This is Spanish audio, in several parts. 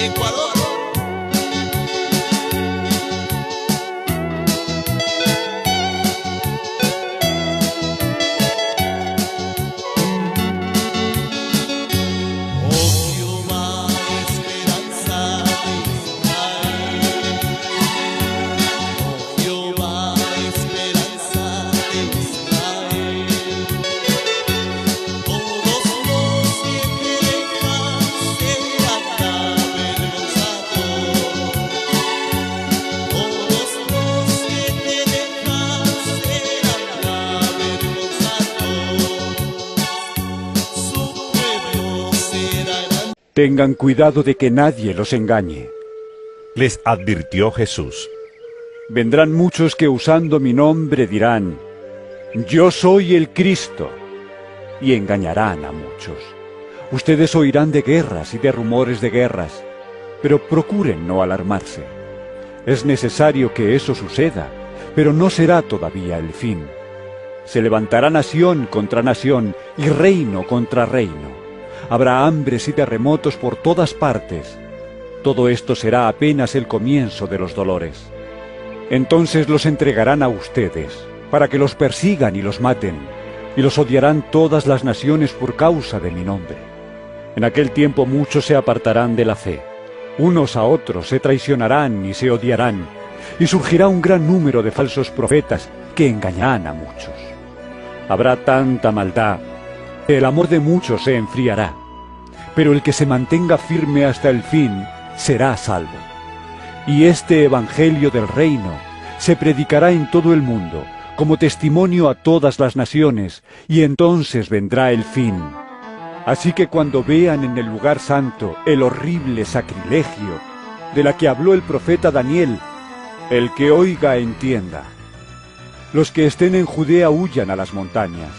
Ecuador. Tengan cuidado de que nadie los engañe. Les advirtió Jesús. Vendrán muchos que usando mi nombre dirán, yo soy el Cristo, y engañarán a muchos. Ustedes oirán de guerras y de rumores de guerras, pero procuren no alarmarse. Es necesario que eso suceda, pero no será todavía el fin. Se levantará nación contra nación y reino contra reino. Habrá hambres y terremotos por todas partes. Todo esto será apenas el comienzo de los dolores. Entonces los entregarán a ustedes, para que los persigan y los maten, y los odiarán todas las naciones por causa de mi nombre. En aquel tiempo muchos se apartarán de la fe. Unos a otros se traicionarán y se odiarán, y surgirá un gran número de falsos profetas que engañarán a muchos. Habrá tanta maldad que el amor de muchos se enfriará, pero el que se mantenga firme hasta el fin será salvo. Y este evangelio del reino se predicará en todo el mundo, como testimonio a todas las naciones, y entonces vendrá el fin. Así que cuando vean en el lugar santo el horrible sacrilegio de la que habló el profeta Daniel, el que oiga entienda. Los que estén en Judea huyan a las montañas.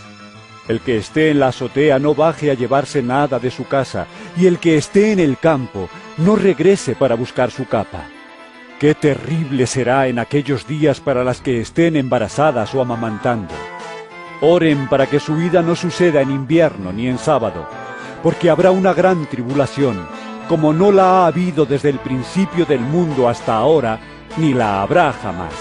El que esté en la azotea no baje a llevarse nada de su casa, y el que esté en el campo no regrese para buscar su capa. ¡Qué terrible será en aquellos días para las que estén embarazadas o amamantando! Oren para que su vida no suceda en invierno ni en sábado, porque habrá una gran tribulación, como no la ha habido desde el principio del mundo hasta ahora, ni la habrá jamás.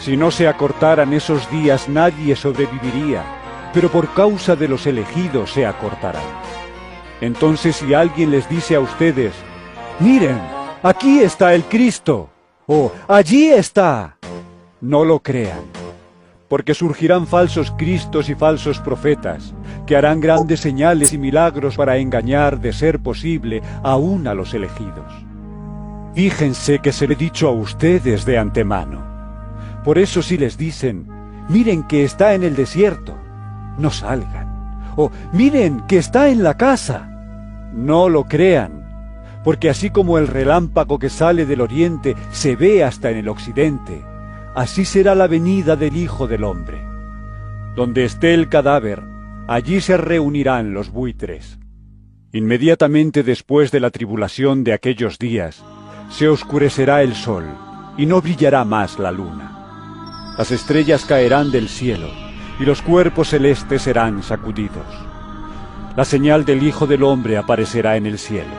Si no se acortaran esos días, nadie sobreviviría, pero por causa de los elegidos se acortarán. Entonces si alguien les dice a ustedes, miren, aquí está el Cristo, o allí está, no lo crean, porque surgirán falsos cristos y falsos profetas, que harán grandes señales y milagros para engañar, de ser posible, aún a los elegidos. Fíjense que se lo he dicho a ustedes de antemano. Por eso si les dicen, miren que está en el desierto, no salgan. O miren que está en la casa, no lo crean, porque así como el relámpago que sale del oriente se ve hasta en el occidente, así será la venida del Hijo del Hombre. Donde esté el cadáver, allí se reunirán los buitres. Inmediatamente después de la tribulación de aquellos días, se oscurecerá el sol, y no brillará más la luna. Las estrellas caerán del cielo, y los cuerpos celestes serán sacudidos. La señal del Hijo del Hombre aparecerá en el cielo,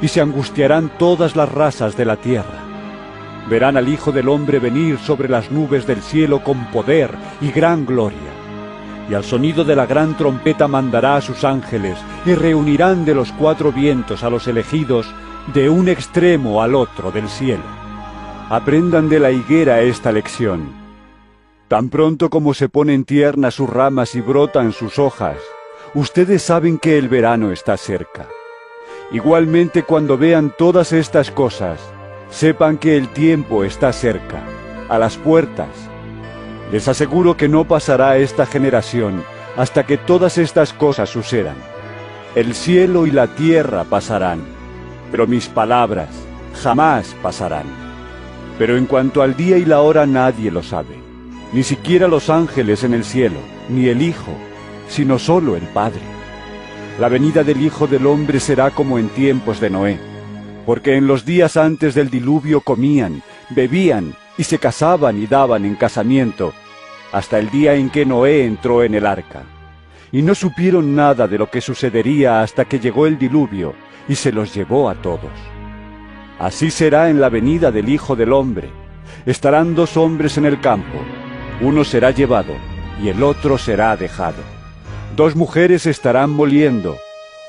y se angustiarán todas las razas de la tierra. Verán al Hijo del Hombre venir sobre las nubes del cielo con poder y gran gloria. Y al sonido de la gran trompeta mandará a sus ángeles, y reunirán de los cuatro vientos a los elegidos de un extremo al otro del cielo. Aprendan de la higuera esta lección. Tan pronto como se ponen tiernas sus ramas y brotan sus hojas, ustedes saben que el verano está cerca. Igualmente cuando vean todas estas cosas, sepan que el tiempo está cerca, a las puertas. Les aseguro que no pasará esta generación hasta que todas estas cosas sucedan. El cielo y la tierra pasarán, pero mis palabras jamás pasarán. Pero en cuanto al día y la hora nadie lo sabe, ni siquiera los ángeles en el cielo, ni el Hijo, sino solo el Padre. La venida del Hijo del Hombre será como en tiempos de Noé, porque en los días antes del diluvio comían, bebían y se casaban y daban en casamiento, hasta el día en que Noé entró en el arca. Y no supieron nada de lo que sucedería hasta que llegó el diluvio y se los llevó a todos. Así será en la venida del Hijo del Hombre. Estarán dos hombres en el campo, uno será llevado y el otro será dejado. Dos mujeres estarán moliendo,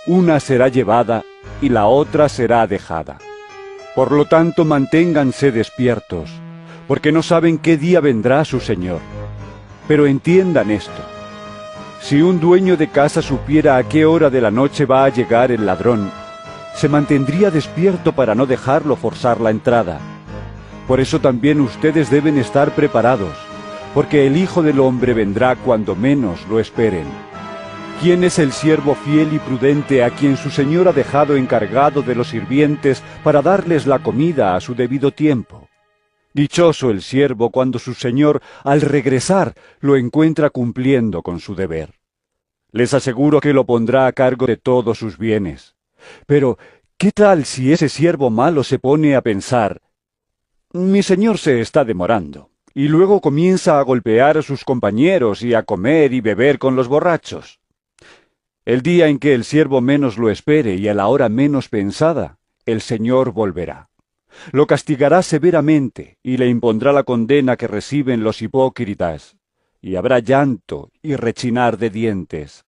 una será llevada y la otra será dejada. Por lo tanto, manténganse despiertos, porque no saben qué día vendrá su Señor. Pero entiendan esto: si un dueño de casa supiera a qué hora de la noche va a llegar el ladrón, se mantendría despierto para no dejarlo forzar la entrada. Por eso también ustedes deben estar preparados, porque el Hijo del Hombre vendrá cuando menos lo esperen. ¿Quién es el siervo fiel y prudente a quien su señor ha dejado encargado de los sirvientes para darles la comida a su debido tiempo? Dichoso el siervo cuando su señor, al regresar, lo encuentra cumpliendo con su deber. Les aseguro que lo pondrá a cargo de todos sus bienes. Pero, ¿qué tal si ese siervo malo se pone a pensar: mi señor se está demorando, y luego comienza a golpear a sus compañeros y a comer y beber con los borrachos? El día en que el siervo menos lo espere y a la hora menos pensada, el Señor volverá. Lo castigará severamente y le impondrá la condena que reciben los hipócritas, y habrá llanto y rechinar de dientes.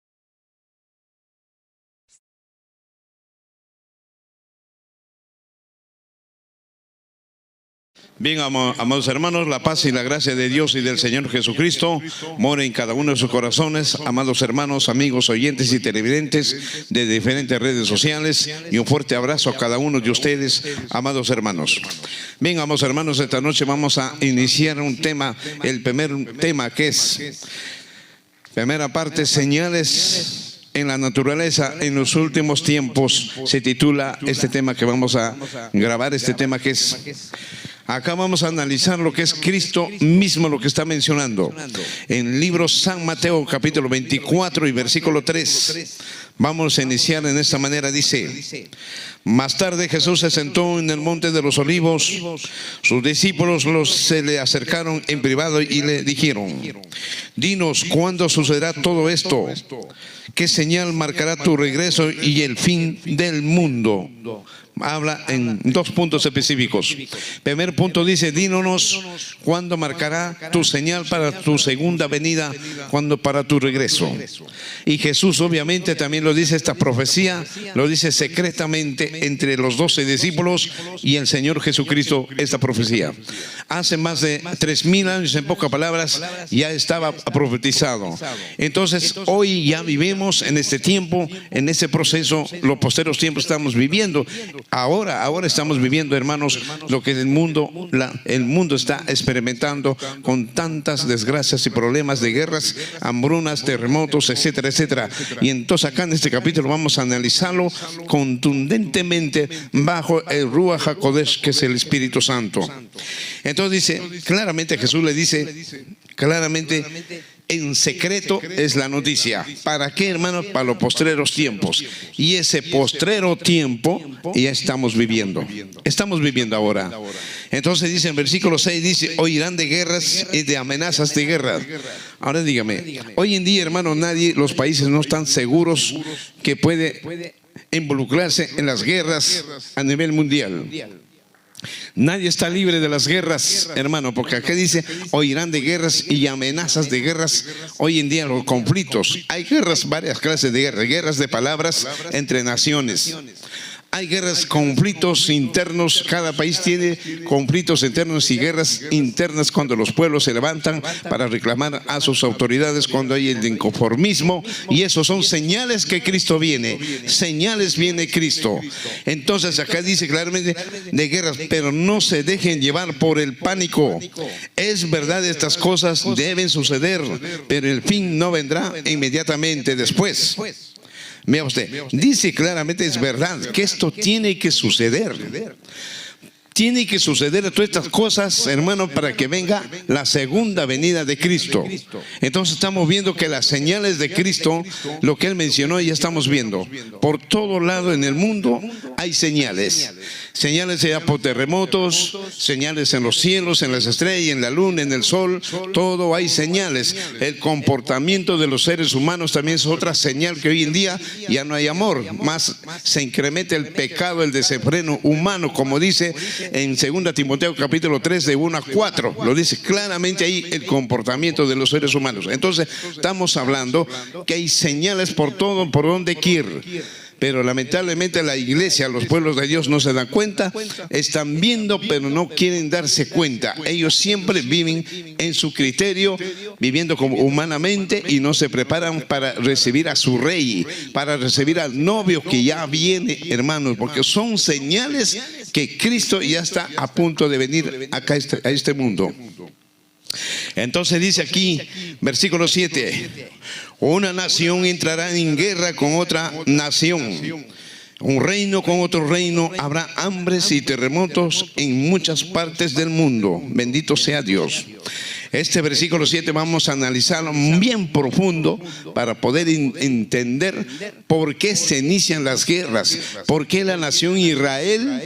Bien, amados hermanos, la paz y la gracia de Dios y del Señor Jesucristo more en cada uno de sus corazones, amados hermanos, amigos, oyentes y televidentes de diferentes redes sociales, y un fuerte abrazo a cada uno de ustedes, amados hermanos. Bien, amados hermanos, esta noche vamos a iniciar un tema, el primer tema, que es, primera parte, señales en la naturaleza en los últimos tiempos. Se titula este tema que vamos a grabar, este tema que es... Acá vamos a analizar lo que es Cristo mismo, lo que está mencionando. En el libro San Mateo, capítulo 24 y versículo 3. Vamos a iniciar en esta manera, dice: más tarde Jesús se sentó en el monte de los olivos. Sus discípulos se le acercaron en privado y le dijeron: dinos, ¿cuándo sucederá todo esto? ¿Qué señal marcará tu regreso y el fin del mundo? Habla en dos puntos específicos. Primer punto dice: dínonos cuándo marcará tu señal para tu segunda venida, cuándo para tu regreso. Y Jesús obviamente también lo dice, esta profecía lo dice secretamente entre los 12 discípulos y el Señor Jesucristo. Esta profecía hace más de 3000 años, en pocas palabras, ya estaba profetizado. Entonces hoy ya vivimos en este tiempo, en este proceso, los posteros tiempos estamos viviendo. Ahora estamos viviendo, hermanos, lo que el mundo está experimentando, con tantas desgracias y problemas de guerras, hambrunas, terremotos, etcétera, etcétera. Y entonces acá en este capítulo vamos a analizarlo contundentemente bajo el Ruach HaKodesh, que es el Espíritu Santo. Entonces dice, claramente Jesús le dice, claramente, en secreto es la noticia. ¿Para qué, hermanos? Para los postreros tiempos. Y ese postrero tiempo ya estamos viviendo. Estamos viviendo ahora. Entonces dice en versículo 6, dice: oirán de guerras y de amenazas de guerra. Ahora dígame, hoy en día, hermanos, los países no están seguros que puede involucrarse en las guerras a nivel mundial. Nadie está libre de las guerras, hermano, porque aquí dice: oirán de guerras y amenazas de guerras. Hoy en día los conflictos, hay guerras, varias clases de guerras, guerras de palabras entre naciones. Hay guerras, conflictos internos, cada país tiene conflictos internos y guerras internas cuando los pueblos se levantan para reclamar a sus autoridades, cuando hay el inconformismo, y esos son señales que Cristo viene, señales viene Cristo. Entonces acá dice claramente de guerras, pero no se dejen llevar por el pánico. Es verdad, estas cosas deben suceder, pero el fin no vendrá inmediatamente después. Mira usted, dice claramente, es verdad que esto tiene que suceder. Tiene que suceder todas estas cosas, hermano, para que venga la segunda venida de Cristo. Entonces estamos viendo que las señales de Cristo, lo que Él mencionó, ya estamos viendo. Por todo lado en el mundo hay señales. Señales ya por terremotos, señales en los cielos, en las estrellas, en la luna, en el sol. Todo hay señales. El comportamiento de los seres humanos también es otra señal, que hoy en día ya no hay amor. Más se incrementa el pecado, el desenfreno humano, como dice en 2 Timoteo capítulo 3 de 1 a 4, lo dice claramente ahí el comportamiento de los seres humanos. Entonces estamos hablando que hay señales por todo, por donde quiera. Pero lamentablemente la iglesia, los pueblos de Dios no se dan cuenta, están viendo pero no quieren darse cuenta. Ellos siempre viven en su criterio, viviendo como humanamente, y no se preparan para recibir a su rey, para recibir al novio que ya viene, hermanos, porque son señales que Cristo ya está a punto de venir acá a este mundo. Entonces dice aquí, versículo 7, una nación entrará en guerra con otra nación, un reino con otro reino, habrá hambres y terremotos en muchas partes del mundo. Bendito sea Dios. Este versículo 7 vamos a analizarlo bien profundo para poder entender por qué se inician las guerras, por qué la nación Israel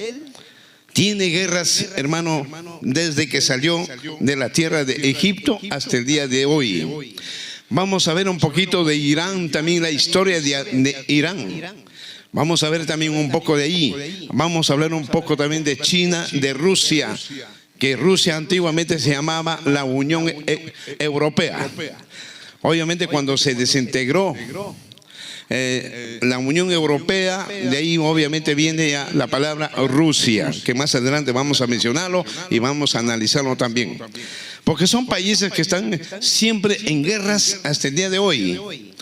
tiene guerras, hermano, desde que salió de la tierra de Egipto hasta el día de hoy. Vamos a ver un poquito de Irán, también la historia de Irán. Vamos a ver también un poco de ahí. Vamos a hablar un poco también de China, de Rusia, que Rusia antiguamente se llamaba la Unión Europea. Obviamente cuando se desintegró la Unión Europea, de ahí obviamente viene ya la palabra Rusia, que más adelante vamos a mencionarlo y vamos a analizarlo también, porque son países que están siempre en guerras hasta el día de hoy.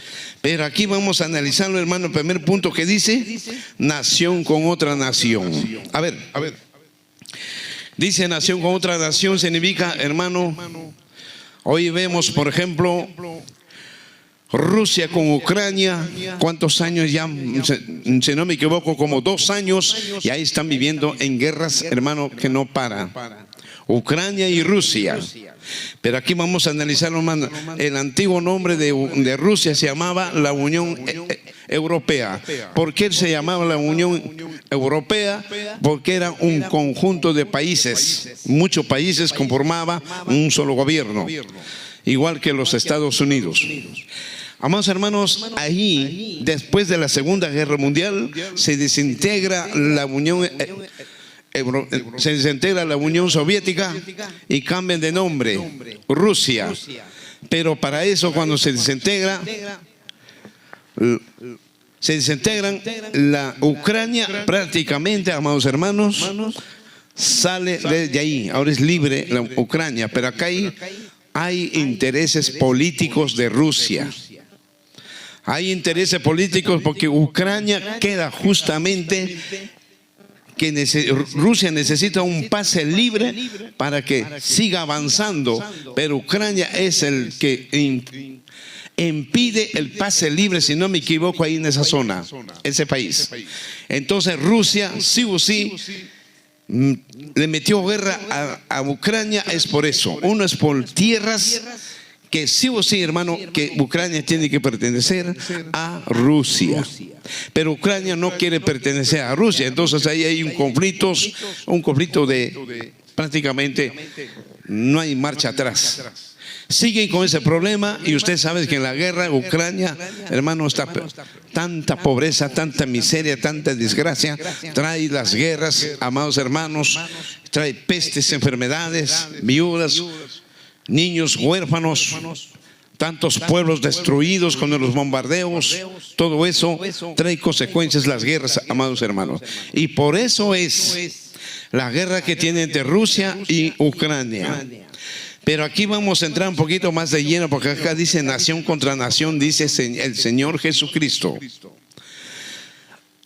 Pero aquí vamos a analizarlo, hermano. El primer punto que dice, nación con otra nación. A ver, dice nación con otra nación, significa, hermano, hoy vemos, por ejemplo, Rusia con Ucrania, ¿cuántos años ya? Si no me equivoco, como 2 años, y ahí están viviendo en guerras, hermano, que no paran. Ucrania y Rusia. Pero aquí vamos a analizar, hermano. El antiguo nombre de Rusia se llamaba la Unión Europea. ¿Por qué se llamaba la Unión Europea? Porque era un conjunto de países. Muchos países conformaban un solo gobierno, igual que los Estados Unidos. Amados hermanos, ahí, después de la Segunda Guerra Mundial, se desintegra la Unión Soviética y cambian de nombre, Rusia. Pero para eso, cuando se desintegran la Ucrania, prácticamente, amados hermanos, sale de ahí. Ahora es libre la Ucrania, pero acá hay intereses políticos de Rusia. Hay intereses políticos porque Ucrania queda justamente que Rusia necesita un pase libre para que siga avanzando, pero Ucrania es el que impide el pase libre, si no me equivoco, ahí en esa zona, ese país. Entonces Rusia sí o sí le metió guerra a Ucrania, es por eso. Uno es por tierras, que sí o sí, hermano, que Ucrania tiene que pertenecer a Rusia. Pero Ucrania no quiere pertenecer a Rusia. Entonces ahí hay un conflicto de prácticamente no hay marcha atrás. Siguen con ese problema, y usted sabe que en la guerra Ucrania, hermano, está tanta pobreza, tanta miseria, tanta desgracia, trae las guerras, amados hermanos, trae pestes, enfermedades, viudas, niños huérfanos, tantos pueblos destruidos con los bombardeos. Todo eso trae consecuencias las guerras, amados hermanos. Y por eso es la guerra que tiene entre Rusia y Ucrania. Pero aquí vamos a entrar un poquito más de lleno, porque acá dice nación contra nación, dice el Señor Jesucristo.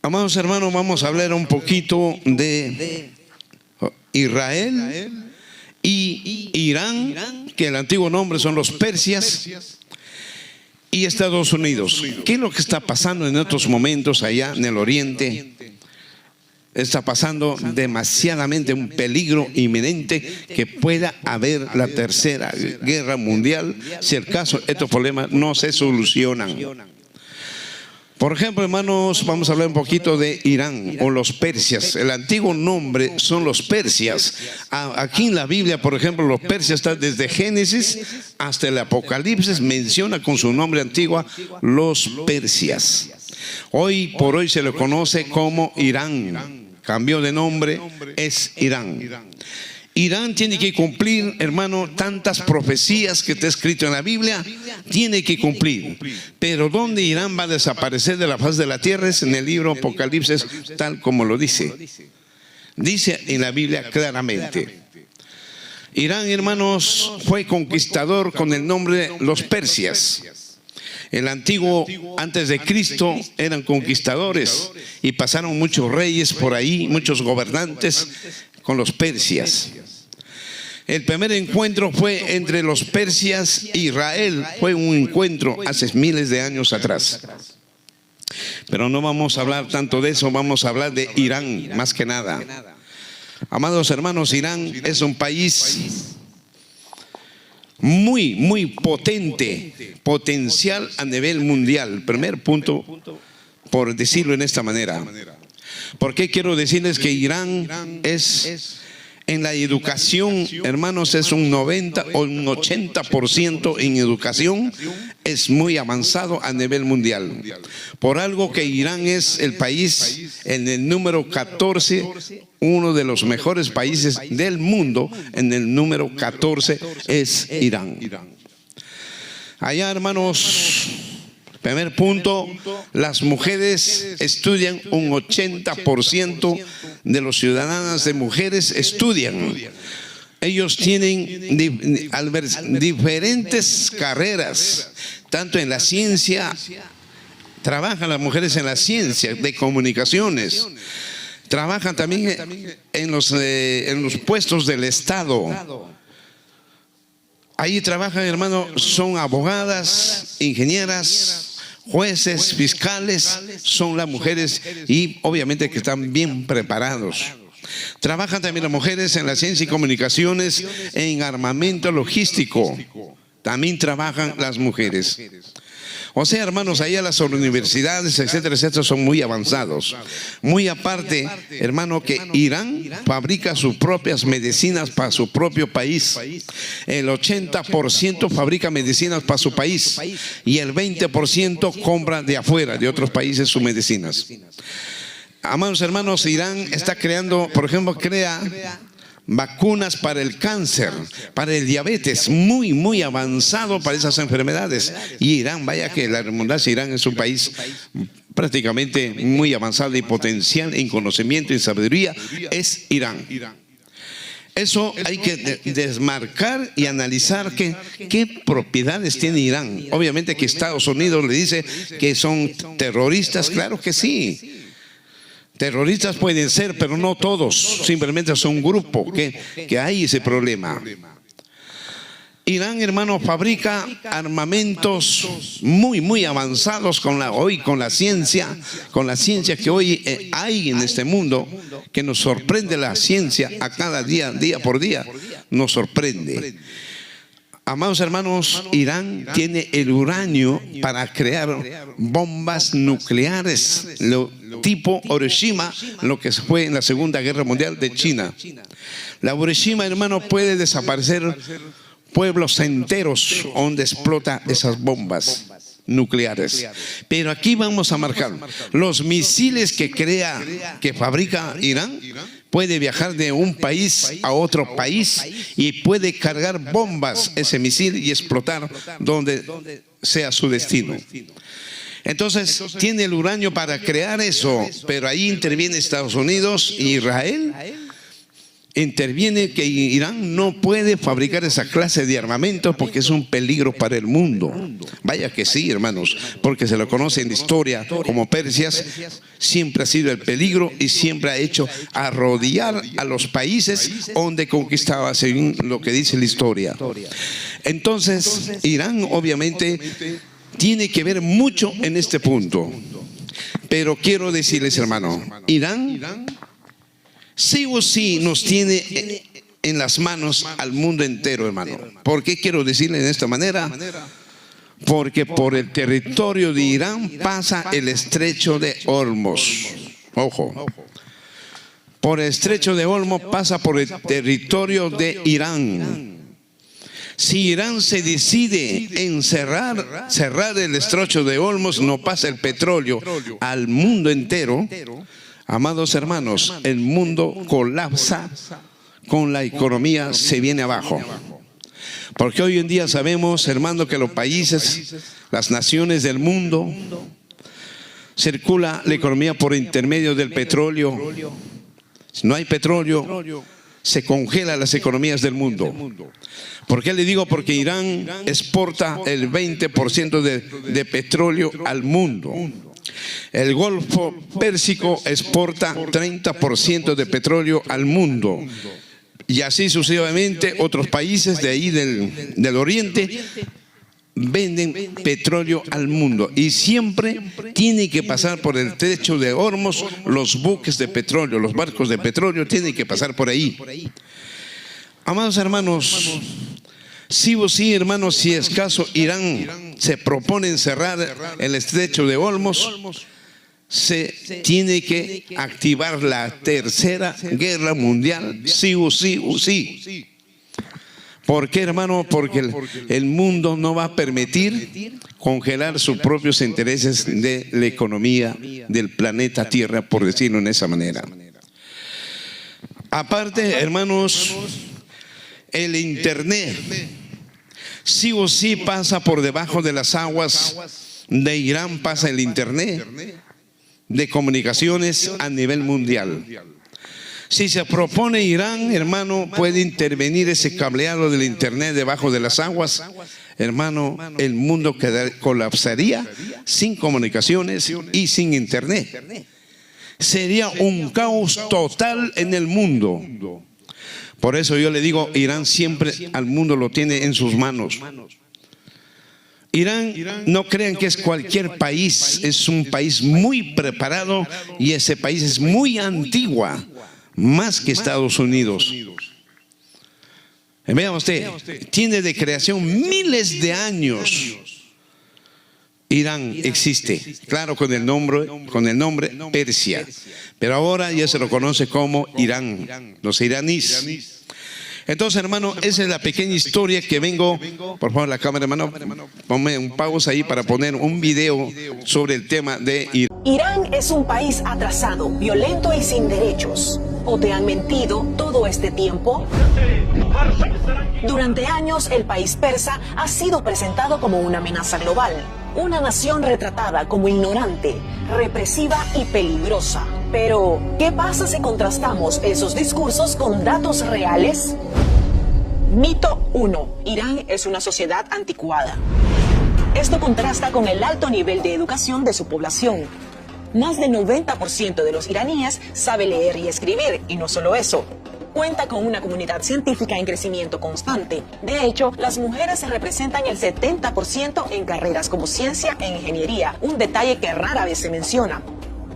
Amados hermanos, vamos a hablar un poquito de Israel y Irán, que el antiguo nombre son los persias, y Estados Unidos. ¿Qué es lo que está pasando en estos momentos allá en el oriente? está pasando demasiadamente un peligro inminente que pueda haber la tercera guerra mundial si el caso, estos problemas no se solucionan. Por ejemplo, hermanos, vamos a hablar un poquito de Irán o los persias. El antiguo nombre son los persias. Aquí en la Biblia, por ejemplo, los persias están desde Génesis hasta el Apocalipsis, menciona con su nombre antiguo los persias. Hoy por hoy se le conoce como Irán. Cambió de nombre, es Irán. Irán tiene que cumplir, hermano, tantas profecías que está escrito en la Biblia, tiene que cumplir. Pero ¿dónde Irán va a desaparecer de la faz de la tierra? Es en el libro Apocalipsis, tal como lo dice. Dice en la Biblia claramente. Irán, hermanos, fue conquistador con el nombre de los persias. El antiguo, antes de Cristo, eran conquistadores y pasaron muchos reyes por ahí, muchos gobernantes con los persias. El primer encuentro fue entre los persias e Israel. Fue un encuentro hace miles de años atrás. Pero no vamos a hablar tanto de eso, vamos a hablar de Irán más que nada. Amados hermanos, Irán es un país muy potente, potencial a nivel mundial. Primer punto, por decirlo en esta manera. ¿Por qué quiero decirles que Irán es en la educación, hermanos, es un 90 o un 80% en educación, es muy avanzado a nivel mundial? Por algo que Irán es el país en el número 14, uno de los mejores países del mundo, en el número 14 es Irán. Allá, hermanos, primer punto, las mujeres estudian, un 80% de los ciudadanos de mujeres estudian. Ellos tienen diferentes carreras, tanto en la ciencia, trabajan las mujeres en la ciencia de comunicaciones, trabajan también en los puestos del Estado. Ahí trabajan, hermano, son abogadas, ingenieras, jueces, fiscales, son las mujeres y obviamente que están bien preparados. Trabajan también las mujeres en la ciencia y comunicaciones, en armamento logístico. También trabajan las mujeres. O sea, hermanos, allá las universidades, etcétera, etcétera, son muy avanzados. Muy aparte, hermano, que Irán fabrica sus propias medicinas para su propio país. El 80% fabrica medicinas para su país y el 20% compra de afuera, de otros países, sus medicinas. Amados hermanos, Irán está creando, por ejemplo, crea vacunas para el cáncer, para el diabetes, muy avanzado para esas enfermedades. Y Irán, vaya que la redundancia, Irán es un país prácticamente muy avanzado y potencial en conocimiento y sabiduría, es Irán. Eso hay que desmarcar y analizar qué propiedades tiene Irán. Obviamente que Estados Unidos le dice que son terroristas, claro que sí. Terroristas pueden ser, pero no todos, simplemente son un grupo que hay ese problema. Irán, hermano, fabrica armamentos muy avanzados con la ciencia que hoy hay en este mundo, que nos sorprende la ciencia a cada día por día, nos sorprende. Amados hermanos, Irán tiene el uranio para crear bombas nucleares, tipo Hiroshima, lo que fue en la Segunda Guerra Mundial de China. La Hiroshima, hermano, puede desaparecer pueblos enteros donde explota esas bombas nucleares. Pero aquí vamos a marcar los misiles que fabrica Irán. Puede viajar de un país a otro país y puede cargar bombas ese misil y explotar donde sea su destino. Entonces tiene el uranio para crear eso, pero ahí interviene Estados Unidos e Israel. Interviene que Irán no puede fabricar esa clase de armamento porque es un peligro para el mundo. Vaya que sí, hermanos, porque se lo conoce en la historia como Persias. Siempre ha sido el peligro y siempre ha hecho arrodillar a los países donde conquistaba, según lo que dice la historia. Entonces, Irán obviamente tiene que ver mucho en este punto. Pero quiero decirles, hermano, Irán sí o sí nos tiene en las manos al mundo entero, hermano. ¿Por qué quiero decirle de esta manera? Porque por el territorio de Irán pasa el estrecho de Hormuz. Ojo. Por el estrecho de Hormuz pasa por el territorio de Irán. Si Irán se decide en cerrar el estrecho de Hormuz, no pasa el petróleo al mundo entero. Amados hermanos, el mundo colapsa, con la economía se viene abajo. Porque hoy en día sabemos, hermano, que los países, las naciones del mundo, circula la economía por intermedio del petróleo. Si no hay petróleo, se congelan las economías del mundo. ¿Por qué le digo? Porque Irán exporta el 20% de petróleo al mundo. El Golfo Pérsico exporta 30% de petróleo al mundo. Y así sucesivamente otros países de ahí del Oriente venden petróleo al mundo. Y siempre tiene que pasar por el estrecho de Hormuz los buques de petróleo, los barcos de petróleo tienen que pasar por ahí. Amados hermanos, sí o sí, hermanos, si es caso Irán se propone cerrar el estrecho de Hormuz, se tiene que activar la tercera guerra mundial, sí o sí o sí. ¿Por qué, hermano? Porque el mundo no va a permitir congelar sus propios intereses de la economía del planeta Tierra, por decirlo en esa manera. Aparte, hermanos, el Internet sí o sí pasa por debajo de las aguas de Irán, pasa el Internet de comunicaciones a nivel mundial. Si se propone Irán, hermano, puede intervenir ese cableado del Internet debajo de las aguas, hermano, el mundo colapsaría sin comunicaciones y sin Internet. Sería un caos total en el mundo. Por eso yo le digo, Irán siempre al mundo lo tiene en sus manos. Irán, no crean que es cualquier país, es un país muy preparado y ese país es muy antigua, más que Estados Unidos. Vea usted, tiene de creación miles de años. Irán existe, claro, con el nombre Persia, pero ahora ya se lo conoce como Irán, los iraníes. Entonces, hermano, esa es la pequeña historia que vengo. Por favor, la cámara, hermano, ponme un pausa ahí para poner un video sobre el tema de Irán. Irán es un país atrasado, violento y sin derechos. ¿O te han mentido todo este tiempo? Durante años, el país persa ha sido presentado como una amenaza global. Una nación retratada como ignorante, represiva y peligrosa. Pero, ¿qué pasa si contrastamos esos discursos con datos reales? Mito 1. Irán es una sociedad anticuada. Esto contrasta con el alto nivel de educación de su población. Más del 90% de los iraníes sabe leer y escribir, y no solo eso. Cuenta con una comunidad científica en crecimiento constante. De hecho, las mujeres representan el 70% en carreras como ciencia e ingeniería, un detalle que rara vez se menciona.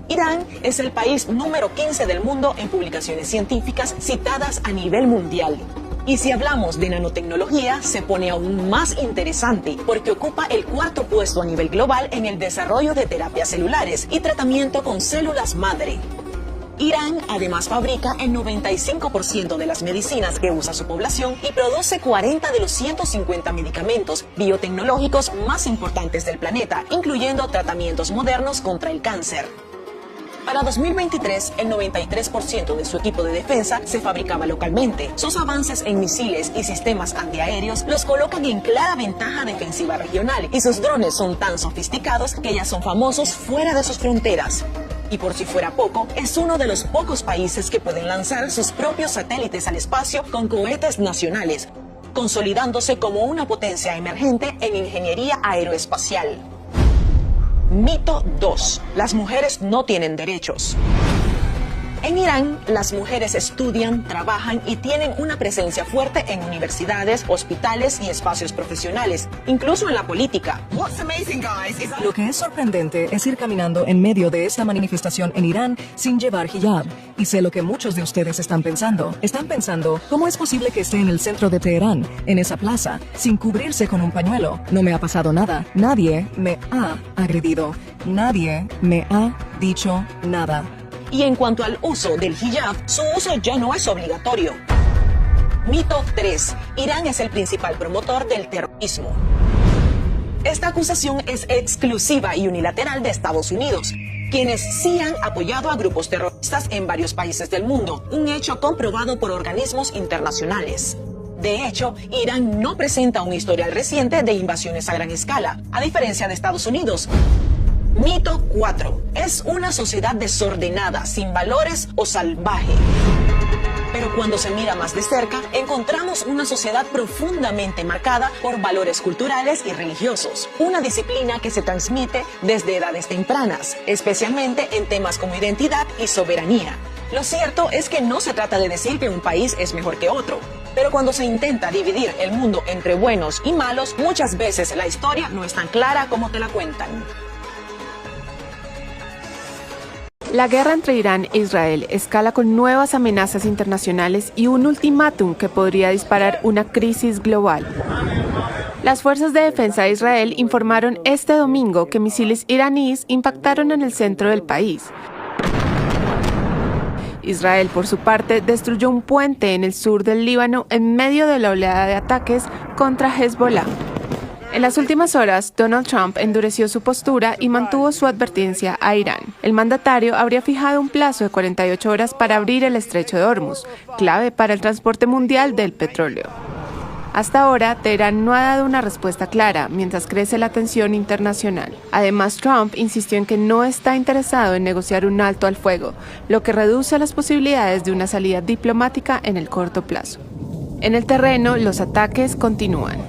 Irán es el país número 15 del mundo en publicaciones científicas citadas a nivel mundial. Y si hablamos de nanotecnología, se pone aún más interesante, porque ocupa el 4º puesto a nivel global en el desarrollo de terapias celulares y tratamiento con células madre. Irán además fabrica el 95% de las medicinas que usa su población y produce 40 de los 150 medicamentos biotecnológicos más importantes del planeta, incluyendo tratamientos modernos contra el cáncer. Para 2023, el 93% de su equipo de defensa se fabricaba localmente. Sus avances en misiles y sistemas antiaéreos los colocan en clara ventaja defensiva regional y sus drones son tan sofisticados que ya son famosos fuera de sus fronteras. Y por si fuera poco, es uno de los pocos países que pueden lanzar sus propios satélites al espacio con cohetes nacionales, consolidándose como una potencia emergente en ingeniería aeroespacial. Mito 2. Las mujeres no tienen derechos. En Irán, las mujeres estudian, trabajan y tienen una presencia fuerte en universidades, hospitales y espacios profesionales, incluso en la política. Lo que es sorprendente es ir caminando en medio de esta manifestación en Irán sin llevar hijab. Y sé lo que muchos de ustedes están pensando. Están pensando, ¿cómo es posible que esté en el centro de Teherán, en esa plaza, sin cubrirse con un pañuelo? No me ha pasado nada. Nadie me ha agredido. Nadie me ha dicho nada. Y en cuanto al uso del hijab, su uso ya no es obligatorio. Mito 3. Irán es el principal promotor del terrorismo. Esta acusación es exclusiva y unilateral de Estados Unidos, quienes sí han apoyado a grupos terroristas en varios países del mundo, un hecho comprobado por organismos internacionales. De hecho, Irán no presenta un historial reciente de invasiones a gran escala, a diferencia de Estados Unidos. Mito 4. Es una sociedad desordenada, sin valores o salvaje. Pero cuando se mira más de cerca, encontramos una sociedad profundamente marcada por valores culturales y religiosos. Una disciplina que se transmite desde edades tempranas, especialmente en temas como identidad y soberanía. Lo cierto es que no se trata de decir que un país es mejor que otro. Pero cuando se intenta dividir el mundo entre buenos y malos, muchas veces la historia no es tan clara como te la cuentan. La guerra entre Irán e Israel escala con nuevas amenazas internacionales y un ultimátum que podría disparar una crisis global. Las fuerzas de defensa de Israel informaron este domingo que misiles iraníes impactaron en el centro del país. Israel, por su parte, destruyó un puente en el sur del Líbano en medio de la oleada de ataques contra Hezbollah. En las últimas horas, Donald Trump endureció su postura y mantuvo su advertencia a Irán. El mandatario habría fijado un plazo de 48 horas para abrir el estrecho de Hormuz, clave para el transporte mundial del petróleo. Hasta ahora, Teherán no ha dado una respuesta clara, mientras crece la tensión internacional. Además, Trump insistió en que no está interesado en negociar un alto al fuego, lo que reduce las posibilidades de una salida diplomática en el corto plazo. En el terreno, los ataques continúan.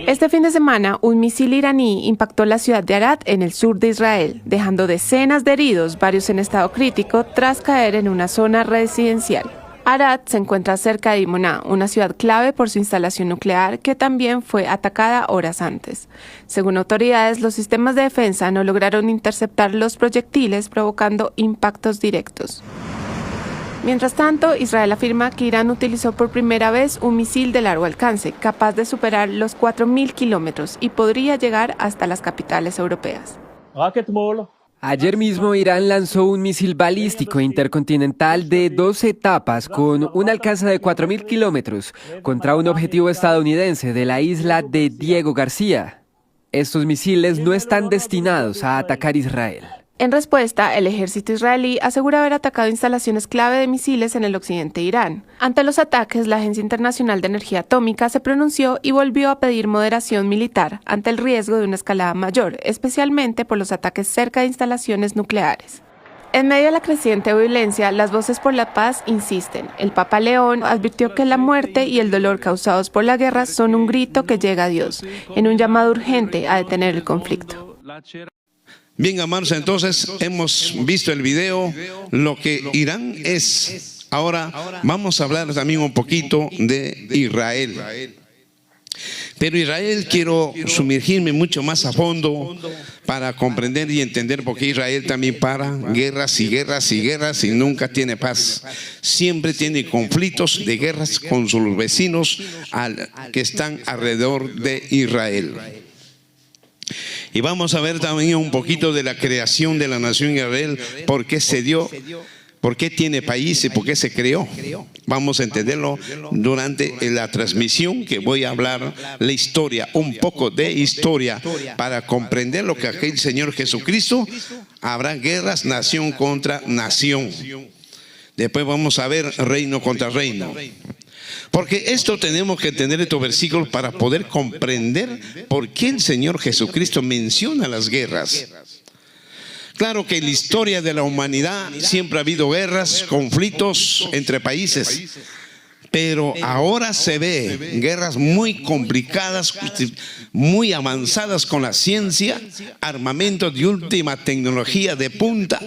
Este fin de semana, un misil iraní impactó la ciudad de Arad en el sur de Israel, dejando decenas de heridos, varios en estado crítico, tras caer en una zona residencial. Arad se encuentra cerca de Dimona, una ciudad clave por su instalación nuclear que también fue atacada horas antes. Según autoridades, los sistemas de defensa no lograron interceptar los proyectiles, provocando impactos directos. Mientras tanto, Israel afirma que Irán utilizó por primera vez un misil de largo alcance, capaz de superar los 4.000 kilómetros y podría llegar hasta las capitales europeas. Ayer mismo Irán lanzó un misil balístico intercontinental de 2 etapas con un alcance de 4.000 kilómetros contra un objetivo estadounidense de la isla de Diego García. Estos misiles no están destinados a atacar Israel. En respuesta, el ejército israelí asegura haber atacado instalaciones clave de misiles en el occidente de Irán. Ante los ataques, la Agencia Internacional de Energía Atómica se pronunció y volvió a pedir moderación militar ante el riesgo de una escalada mayor, especialmente por los ataques cerca de instalaciones nucleares. En medio de la creciente violencia, las voces por la paz insisten. El Papa León advirtió que la muerte y el dolor causados por la guerra son un grito que llega a Dios, en un llamado urgente a detener el conflicto. Bien, amados, entonces hemos visto el video, lo que Irán es. Ahora vamos a hablar también un poquito de Israel. Pero Israel quiero sumergirme mucho más a fondo para comprender y entender por qué Israel también para guerras y guerras y guerras y nunca tiene paz. Siempre tiene conflictos de guerras con sus vecinos que están alrededor de Israel. Y vamos a ver también un poquito de la creación de la nación Israel, por qué se dio, por qué tiene país y por qué se creó. Vamos a entenderlo durante la transmisión, que voy a hablar la historia, un poco de historia, para comprender lo que aquel Señor Jesucristo, habrá guerras nación contra nación. Después vamos a ver reino contra reino. Porque esto tenemos que entender estos versículos para poder comprender por qué el Señor Jesucristo menciona las guerras. Claro que en la historia de la humanidad siempre ha habido guerras, conflictos entre países. Pero ahora se ve guerras muy complicadas, muy avanzadas con la ciencia, armamento de última tecnología de punta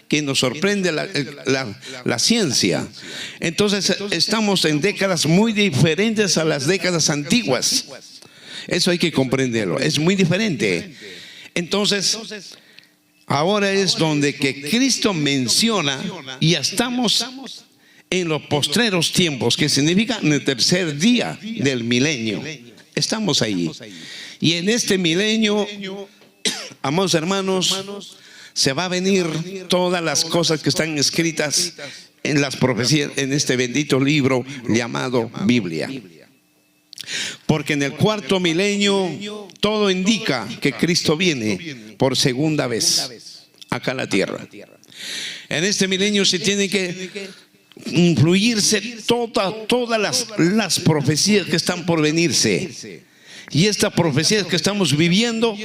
que nos sorprende la ciencia. Entonces estamos en décadas muy diferentes a las décadas antiguas. Eso hay que comprenderlo, es muy diferente. Entonces, ahora es donde que Cristo menciona, y estamos en los postreros tiempos, que significa en el tercer día del milenio. Estamos ahí. Y en este milenio, amados hermanos, se va a venir todas las cosas que están escritas en las profecías, en este bendito libro llamado Biblia. Porque en el cuarto milenio todo indica que Cristo viene por segunda vez acá a la tierra. En este milenio se tiene que influirse todas las profecías que están por venirse. Y estas profecías que estamos viviendo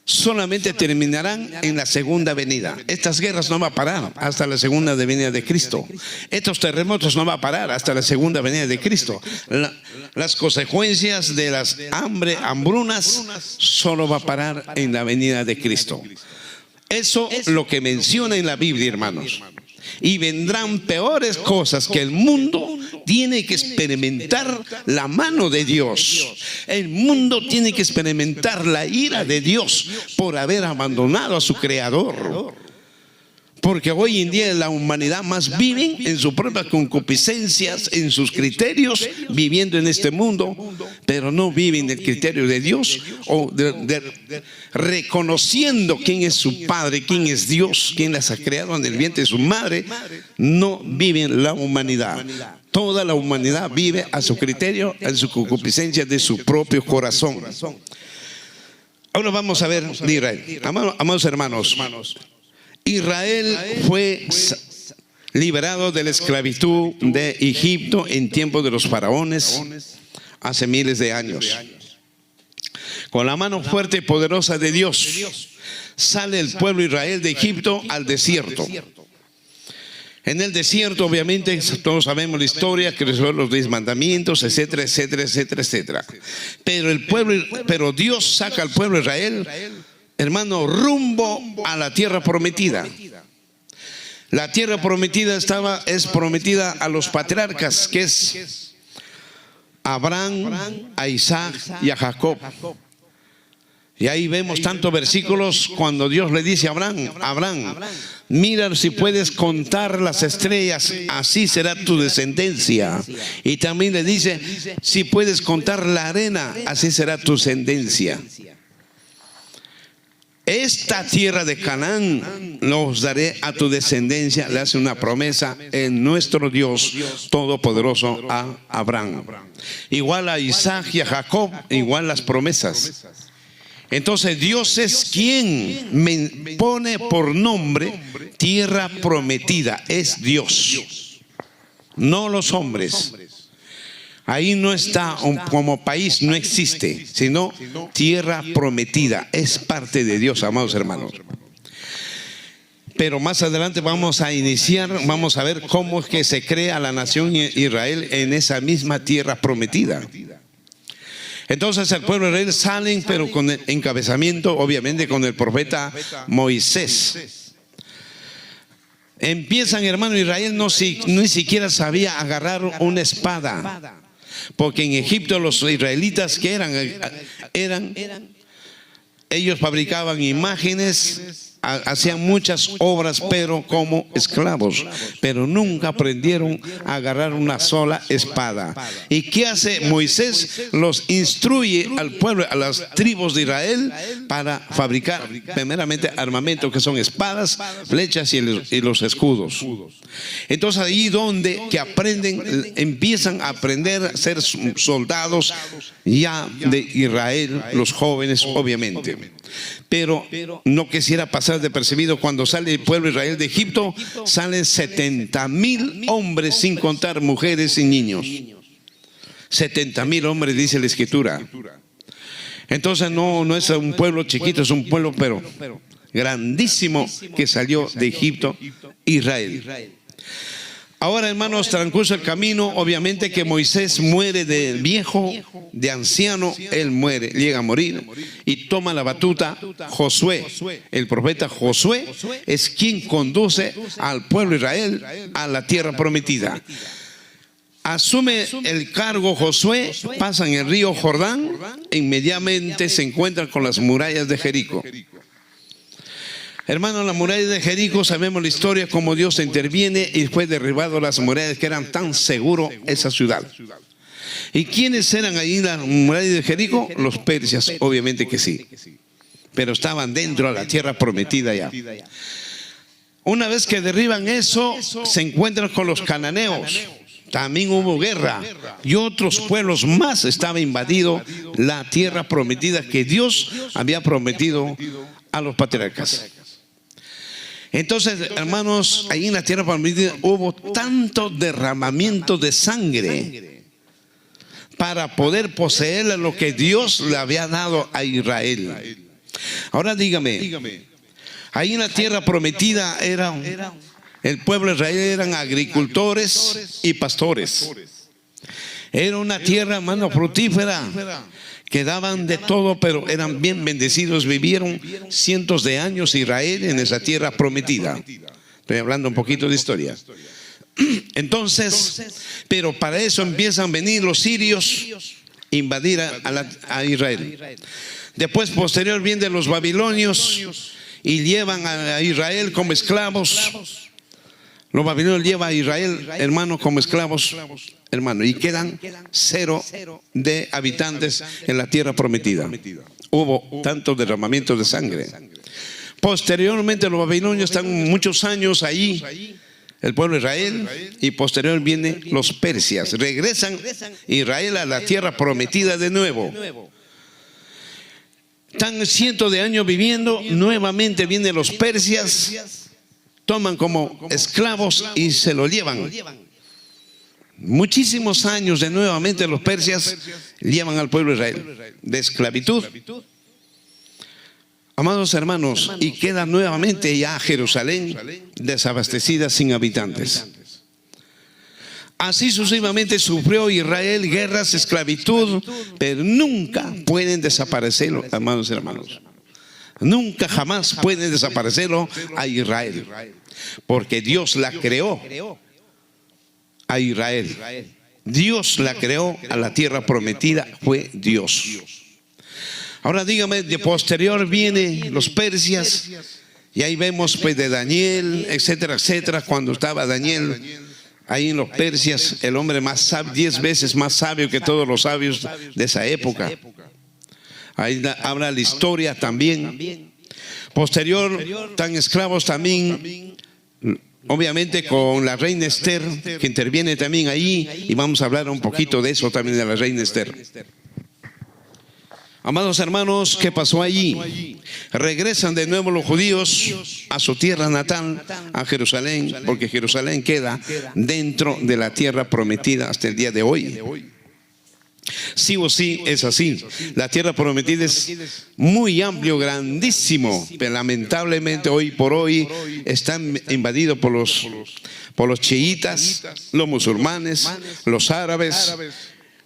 solamente terminarán en la segunda venida. Estas guerras no van a parar hasta la segunda venida de Cristo. Estos terremotos no van a parar hasta la segunda venida de Cristo. Las consecuencias de las hambrunas solo va a parar en la venida de Cristo. Eso es lo que menciona en la Biblia, hermanos. Y vendrán peores cosas que el mundo tiene que experimentar la mano de Dios. El mundo tiene que experimentar la ira de Dios por haber abandonado a su Creador. Porque hoy en día la humanidad más vive en sus propias concupiscencias, en sus criterios, viviendo en este mundo, pero no viven el criterio de Dios o reconociendo quién es su Padre, quién es Dios, quién las ha creado en el vientre de su madre. No viven la humanidad. Toda la humanidad vive a su criterio, en su concupiscencia de su propio corazón. Ahora vamos a ver de Israel. Amados hermanos, Israel fue liberado de la esclavitud de Egipto en tiempos de los faraones hace miles de años. Con la mano fuerte y poderosa de Dios sale el pueblo de Israel de Egipto al desierto. En el desierto, obviamente, todos sabemos la historia, que recibió los 10 mandamientos, etcétera, etcétera, etcétera, etcétera. Pero Dios saca al pueblo de Israel, hermano, rumbo a la tierra prometida. La tierra prometida es prometida a los patriarcas, que es Abraham, a Isaac y a Jacob. Y ahí vemos tantos versículos cuando Dios le dice a Abraham, mira si puedes contar las estrellas, así será tu descendencia. Y también le dice, si puedes contar la arena, así será tu descendencia. Esta tierra de Canaán los daré a tu descendencia, le hace una promesa en nuestro Dios todopoderoso a Abraham. Igual a Isaac y a Jacob, igual las promesas. Entonces Dios es quien me pone por nombre tierra prometida, es Dios, no los hombres. Ahí no está como país, no existe, sino tierra prometida, es parte de Dios, amados hermanos. Pero más adelante vamos a iniciar, vamos a ver cómo es que se crea la nación Israel en esa misma tierra prometida. Entonces el pueblo de Israel salen, pero con el encabezamiento, obviamente, con el profeta Moisés. Empiezan, hermano, Israel ni siquiera sabía agarrar una espada. Porque en Egipto los israelitas que eran ellos fabricaban imágenes, hacían muchas obras, pero como esclavos, pero nunca aprendieron a agarrar una sola espada. ¿Y qué hace Moisés? Los instruye al pueblo, a las tribus de Israel, para fabricar primeramente armamento, que son espadas, flechas y los escudos. Entonces ahí donde que empiezan a aprender a ser soldados ya de Israel, los jóvenes, obviamente. Pero no quisiera pasar desapercibido. Cuando sale el pueblo de Israel de Egipto, salen 70,000 hombres, sin contar mujeres y niños. 70,000 hombres, dice la Escritura. Entonces no es un pueblo chiquito, es un pueblo pero grandísimo que salió de Egipto, Israel. Ahora, hermanos, transcurso el camino, obviamente que Moisés muere de viejo, de anciano, él muere, llega a morir y toma la batuta Josué. El profeta Josué es quien conduce al pueblo de Israel a la tierra prometida. Asume el cargo Josué, pasan el río Jordán, e inmediatamente se encuentran con las murallas de Jericó. Hermanos, las murallas de Jericó, sabemos la historia, cómo Dios interviene y fue derribado las murallas que eran tan seguras esa ciudad. ¿Y quiénes eran ahí las murallas de Jericó? Los persias, obviamente que sí. Pero estaban dentro de la tierra prometida ya. Una vez que derriban eso, se encuentran con los cananeos. También hubo guerra y otros pueblos más estaban invadidos la tierra prometida que Dios había prometido a los patriarcas. Entonces, hermanos, ahí en la tierra prometida hubo tanto derramamiento de sangre para poder poseer lo que Dios le había dado a Israel. Ahora dígame, ahí en la tierra prometida el pueblo de Israel eran agricultores y pastores. Era una tierra, hermano, fructífera, que daban de todo, pero eran bien bendecidos. Vivieron cientos de años Israel en esa tierra prometida. Estoy hablando un poquito de historia. Entonces, pero para eso empiezan a venir los sirios a invadir a Israel. Después, posterior, vienen los babilonios y llevan a Israel como esclavos. Los babilonios llevan a Israel, hermano, como esclavos, hermano, y quedan 0 de habitantes en la tierra prometida. Hubo tanto derramamiento de sangre. Posteriormente, los babilonios están muchos años ahí, el pueblo de Israel, y posterior vienen los persias. Regresan Israel a la tierra prometida de nuevo. Están cientos de años viviendo, nuevamente vienen los persias. Toman como esclavos y se lo llevan. Muchísimos años de nuevamente los persias llevan al pueblo de Israel de esclavitud. Amados hermanos, y queda nuevamente ya Jerusalén desabastecida, sin habitantes. Así sucesivamente sufrió Israel guerras, esclavitud, pero nunca pueden desaparecerlo, amados hermanos. Nunca jamás puede desaparecerlo a Israel, porque Dios la creó a Israel. Dios la creó a la tierra prometida, fue Dios. Ahora dígame, de posterior vienen los persias, y ahí vemos pues de Daniel, etcétera, etcétera. Cuando estaba Daniel ahí en los persias, el hombre más sabio, 10 veces más sabio que todos los sabios de esa época. Ahí habla la historia también. Posterior, están esclavos también, obviamente con la reina Esther, que interviene también ahí, y vamos a hablar un poquito de eso también, de la reina Esther. Amados hermanos, ¿qué pasó allí? Regresan de nuevo los judíos a su tierra natal, a Jerusalén, porque Jerusalén queda dentro de la tierra prometida hasta el día de hoy. Sí o sí es así. La tierra prometida es muy amplio, grandísimo, pero lamentablemente hoy por hoy están invadidos por los chiitas, los musulmanes, los árabes.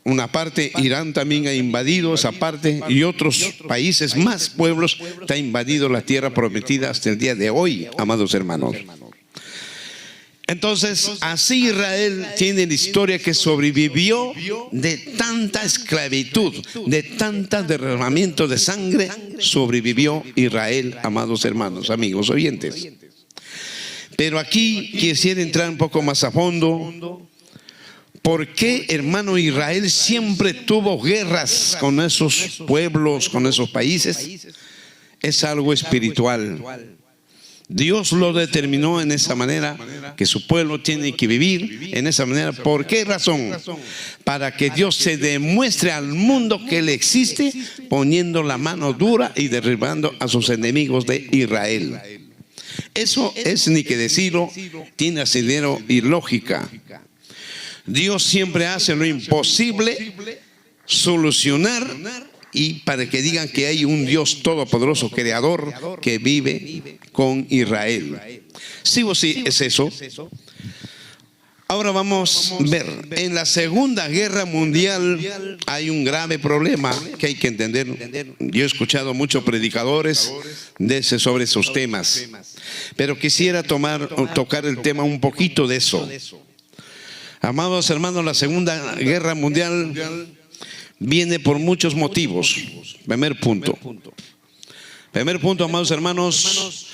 Una parte, Irán también ha invadido esa parte, y otros países más, pueblos, está invadido la tierra prometida hasta el día de hoy, amados hermanos. Entonces, así Israel tiene la historia que sobrevivió de tanta esclavitud, de tanto derramamiento de sangre. Sobrevivió Israel, amados hermanos, amigos oyentes. Pero aquí quisiera entrar un poco más a fondo. ¿Por qué, hermano, Israel siempre tuvo guerras con esos pueblos, con esos países? Es algo espiritual. Dios lo determinó en esa manera, que su pueblo tiene que vivir en esa manera. ¿Por qué razón? Para que Dios se demuestre al mundo que Él existe, poniendo la mano dura y derribando a sus enemigos de Israel. Eso es, ni que decirlo, tiene asidero y lógica. Dios siempre hace lo imposible solucionar, y para que digan que hay un Dios todopoderoso, creador, que vive con Israel. Sí o sí es eso. Ahora vamos a ver, en la Segunda Guerra Mundial hay un grave problema que hay que entender. Yo he escuchado muchos predicadores sobre esos temas, pero quisiera tocar el tema un poquito de eso. Amados hermanos, la Segunda Guerra Mundial viene por muchos motivos. Primer punto, amados hermanos,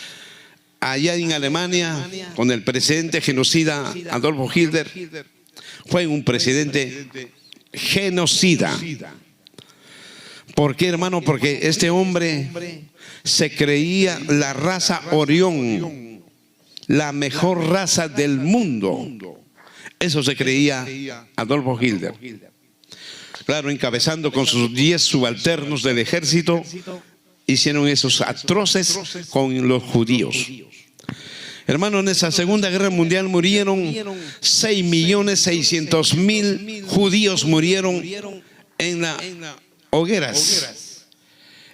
allá en Alemania, con el presidente genocida Adolfo Hitler, fue un presidente genocida. ¿Por qué, hermano? Porque este hombre se creía la raza Orión, la mejor raza del mundo. Eso se creía Adolfo Hitler. Claro, encabezando con sus 10 subalternos del ejército, hicieron esos atroces con los judíos. Hermano, en esa Segunda Guerra Mundial murieron 6.600.000 judíos, murieron en las hogueras,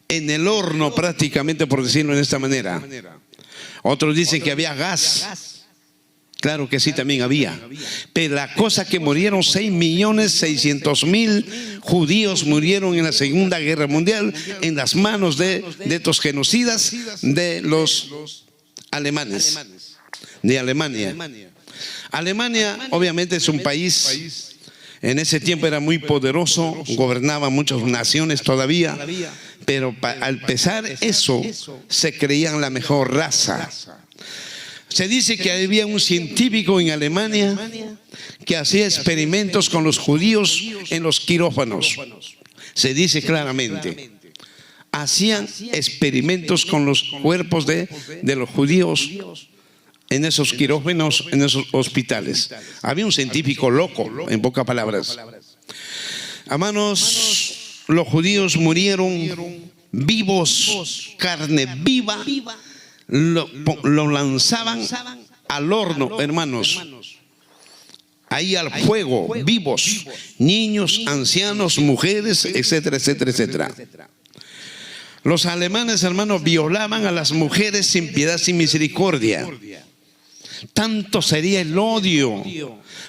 en el horno prácticamente, por decirlo de esta manera. Otros dicen que había gas. Claro que sí, también había. Pero la cosa que murieron 6.600.000 judíos murieron en la Segunda Guerra Mundial en las manos de estos genocidas de los alemanes, de Alemania. Alemania obviamente es un país, en ese tiempo era muy poderoso, gobernaba muchas naciones todavía, pero al pesar eso, se creían la mejor raza. Se dice que había un científico en Alemania que hacía experimentos con los judíos en los quirófanos. Se dice claramente. Hacían experimentos con los cuerpos de los judíos en esos quirófanos, en esos hospitales. Había un científico loco, en pocas palabras. Hermanos, los judíos murieron vivos, carne viva. Lo lanzaban al horno, hermanos, ahí al fuego, vivos, niños, ancianos, mujeres, etcétera, etcétera, etcétera. Los alemanes, hermanos, violaban a las mujeres sin piedad, sin misericordia. Tanto sería el odio,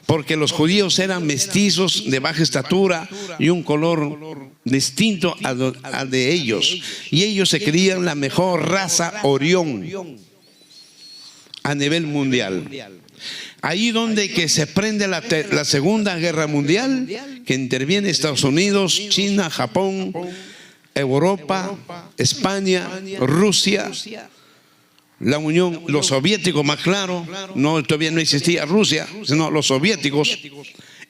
porque los judíos eran mestizos de baja estatura y un color distinto al de ellos. Y ellos se creían la mejor raza Orión a nivel mundial. Ahí donde que se prende la Segunda Guerra Mundial, que interviene Estados Unidos, China, Japón, Europa, España, Rusia, la Unión, los soviéticos, más claro, no, todavía no existía Rusia, sino los soviéticos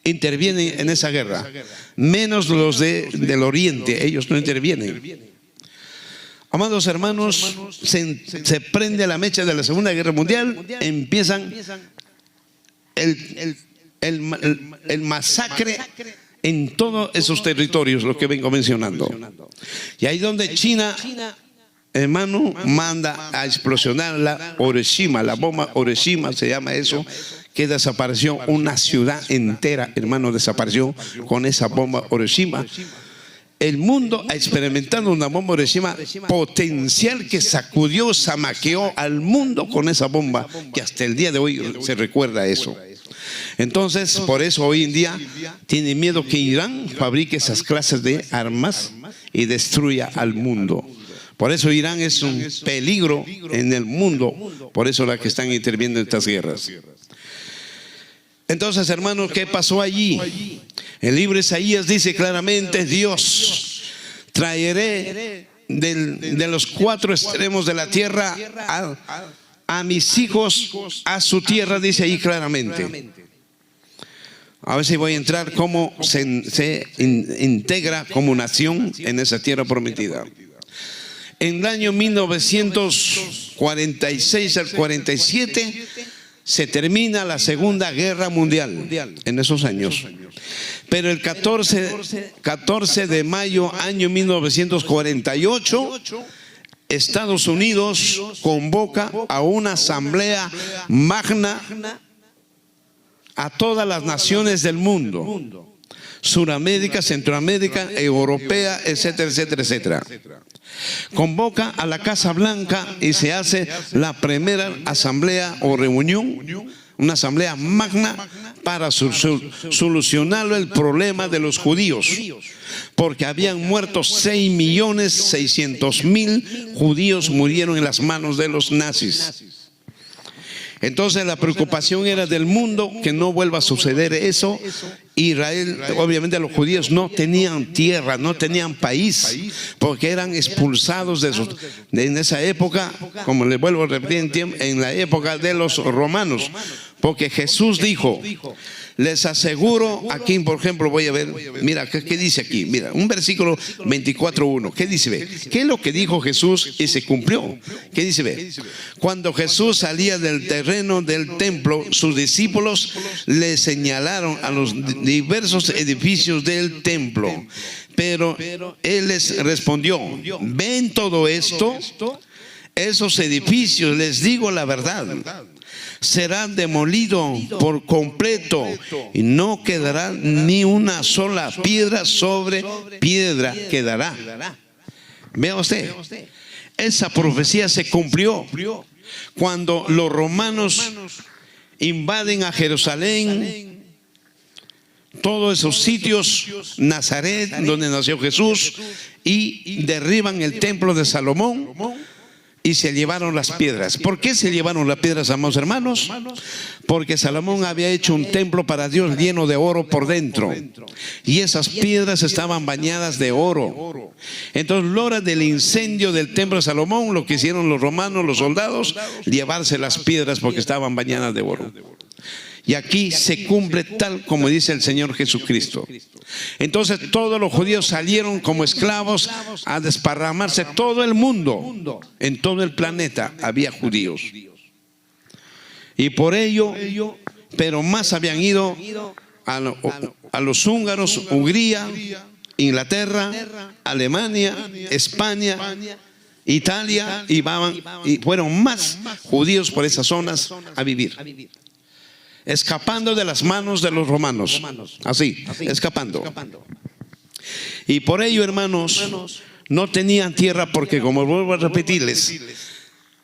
intervienen en esa guerra, menos los del Oriente, ellos no intervienen. Amados hermanos, se prende la mecha de la Segunda Guerra Mundial, empiezan el masacre en todos esos territorios, los que vengo mencionando. Y ahí donde China, hermano, manda a explosionar la Hiroshima, la bomba Hiroshima se llama eso, que desapareció una ciudad entera, hermano, desapareció con esa bomba Hiroshima. El mundo ha experimentado una bomba Hiroshima potencial que sacudió, zamaqueó al mundo con esa bomba, que hasta el día de hoy se recuerda eso. Entonces, por eso hoy en día tiene miedo que Irán fabrique esas clases de armas y destruya al mundo. Por eso Irán es un peligro en el mundo, por eso la que están interviniendo en estas guerras. Entonces, hermanos, ¿qué pasó allí? El libro de Isaías dice claramente: Dios, traeré de los 4 extremos de la tierra a mis hijos a su tierra, dice ahí claramente. A ver si voy a entrar cómo se integra como nación en esa tierra prometida. En el año 1946 al 47 se termina la Segunda Guerra Mundial, en esos años. Pero el 14 de mayo, año 1948, Estados Unidos convoca a una asamblea magna a todas las naciones del mundo, Suramérica, Centroamérica, Europea, etcétera, etcétera, etcétera. Convoca a la Casa Blanca y se hace la primera asamblea o reunión una asamblea magna para solucionar el problema de los judíos, porque habían muerto 6.600.000 judíos, murieron en las manos de los nazis. Entonces la preocupación era del mundo, que no vuelva a suceder eso. Israel, obviamente los judíos no tenían tierra, no tenían país, porque eran expulsados en esa época, como les vuelvo a repetir, en la época de los romanos. Porque Jesús dijo, les aseguro, aquí por ejemplo voy a ver, mira, ¿qué dice aquí? Mira, un versículo 24:1, ¿qué dice? Ve? ¿Qué es lo que dijo Jesús y se cumplió? ¿Qué dice? Ve? Cuando Jesús salía del terreno del templo, sus discípulos le señalaron a los diversos edificios del templo, pero él les respondió, ¿ven todo esto? Esos edificios, les digo la verdad, serán demolidos por completo y no quedará ni una sola piedra sobre piedra quedará. Vea usted, esa profecía se cumplió cuando los romanos invaden a Jerusalén, todos esos sitios, Nazaret, donde nació Jesús, y derriban el templo de Salomón y se llevaron las piedras. ¿Por qué se llevaron las piedras, amados hermanos? Porque Salomón había hecho un templo para Dios lleno de oro por dentro, y esas piedras estaban bañadas de oro. Entonces, la hora del incendio del templo de Salomón, lo que hicieron los romanos, los soldados, llevarse las piedras porque estaban bañadas de oro. Y aquí se cumple tal como dice el Señor Jesucristo. Entonces todos los judíos salieron como esclavos a desparramarse todo el mundo. En todo el planeta había judíos. Y por ello, pero más habían ido a los húngaros, Hungría, Inglaterra, Alemania, España, Italia, y fueron más judíos por esas zonas a vivir, escapando de las manos de los romanos, así, escapando. Y por ello, hermanos, no tenían tierra, porque, como vuelvo a repetirles,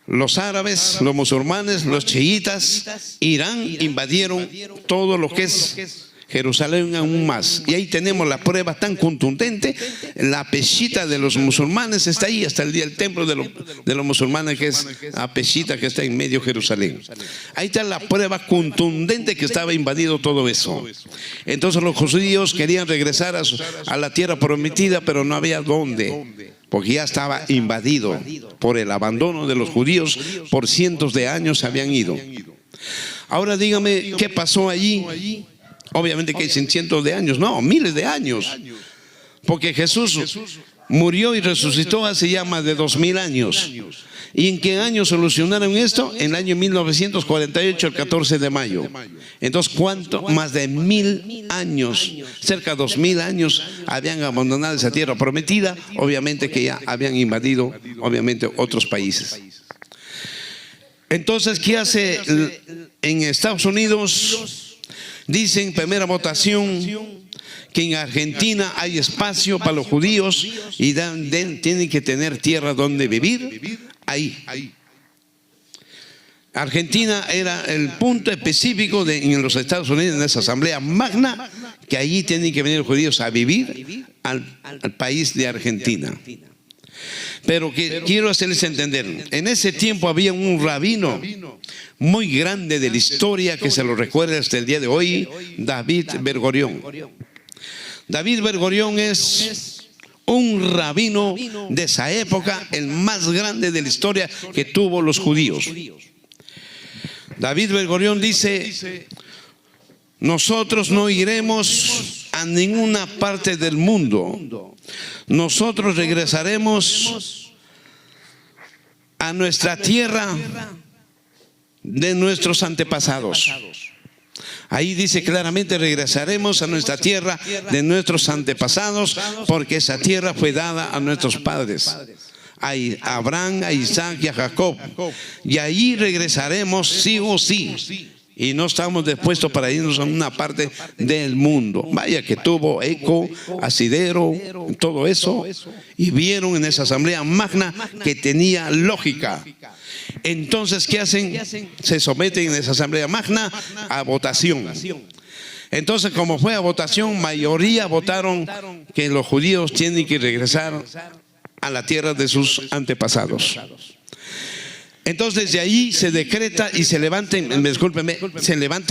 los árabes, los musulmanes, los chiitas, Irán invadieron todo lo que es Jerusalén aún más. Y ahí tenemos la prueba tan contundente. La peshita de los musulmanes está ahí hasta el día del templo de los musulmanes, que es la peshita que está en medio de Jerusalén. Ahí está la prueba contundente que estaba invadido todo eso. Entonces los judíos querían regresar a la tierra prometida, pero no había dónde, porque ya estaba invadido por el abandono de los judíos. Por cientos de años habían ido. Ahora dígame, ¿qué pasó allí? Obviamente que dicen cientos de años, no, miles de años, porque Jesús murió y resucitó hace ya más de 2000 años. ¿Y en qué año solucionaron esto? En el año 1948, el 14 de mayo. Entonces, ¿cuánto? Más de 1000 años, cerca de 2000 años habían abandonado esa tierra prometida. Obviamente que ya habían invadido, obviamente, otros países. Entonces, ¿qué hace en Estados Unidos? Dicen, primera votación, que en Argentina hay espacio para los judíos y tienen que tener tierra donde vivir. Ahí. Argentina era el punto específico en los Estados Unidos, en esa asamblea magna, que allí tienen que venir los judíos a vivir al país de Argentina. Pero que quiero hacerles entender, en ese tiempo había un rabino muy grande de la historia que se lo recuerda hasta el día de hoy, David Ben-Gurión. David Ben-Gurión es un rabino de esa época, el más grande de la historia que tuvo los judíos. David Ben-Gurión dice: nosotros no iremos a ninguna parte del mundo. Nosotros regresaremos a nuestra tierra de nuestros antepasados. Ahí dice claramente: regresaremos a nuestra tierra de nuestros antepasados, porque esa tierra fue dada a nuestros padres, a Abraham, a Isaac y a Jacob. Y allí regresaremos sí o sí. Y no estamos dispuestos para irnos a una parte del mundo. Vaya que tuvo eco, asidero, todo eso. Y vieron en esa asamblea magna que tenía lógica. Entonces, ¿qué hacen? Se someten en esa asamblea magna a votación. Entonces, como fue a votación, mayoría votaron que los judíos tienen que regresar a la tierra de sus antepasados. Entonces de ahí se decreta y se levanta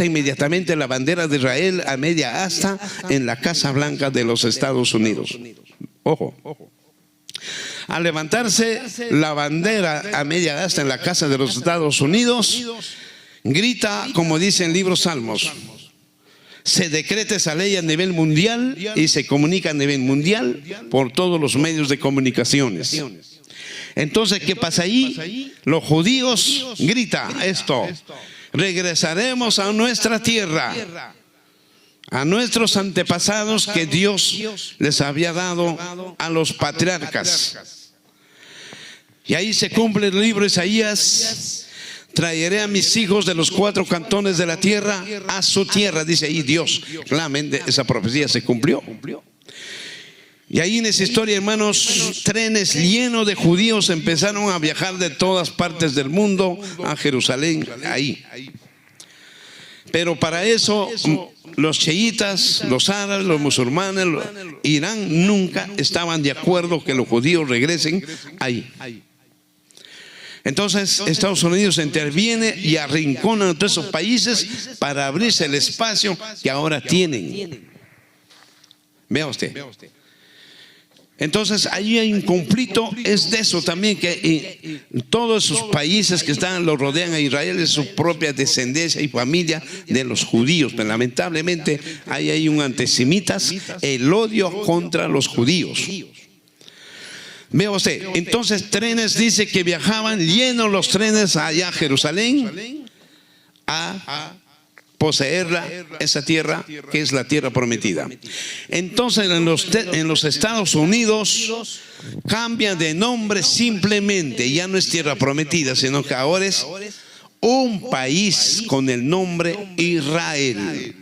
inmediatamente la bandera de Israel a media asta en la Casa Blanca de los Estados Unidos. Ojo. Al levantarse la bandera a media asta en la Casa de los Estados Unidos, grita, como dice el libro Salmos, se decreta esa ley a nivel mundial y se comunica a nivel mundial por todos los medios de comunicaciones. Entonces, ¿qué pasa ahí? Los judíos gritan esto: regresaremos a nuestra tierra, a nuestros antepasados que Dios les había dado a los patriarcas. Y ahí se cumple el libro de Isaías: traeré a mis hijos de los 4 cantones de la tierra a su tierra, dice ahí Dios. Claramente esa profecía se cumplió. Y ahí en esa historia, hermanos, trenes llenos de judíos empezaron a viajar de todas partes del mundo a Jerusalén, ahí. Pero para eso los chiitas, los árabes, los musulmanes, Irán nunca estaban de acuerdo que los judíos regresen ahí. Entonces Estados Unidos interviene y arrincona a todos esos países para abrirse el espacio que ahora tienen. Vea usted. Entonces allí hay un conflicto, es de eso también, que todos esos países que están, lo rodean a Israel, es su propia descendencia y familia de los judíos. Pero lamentablemente ahí hay un antisemitas, el odio contra los judíos. Vea usted, entonces trenes, dice que viajaban llenos los trenes allá a Jerusalén a poseerla, esa tierra que es la tierra prometida. Entonces en los Estados Unidos cambia de nombre simplemente, ya no es tierra prometida, sino que ahora es un país con el nombre Israel.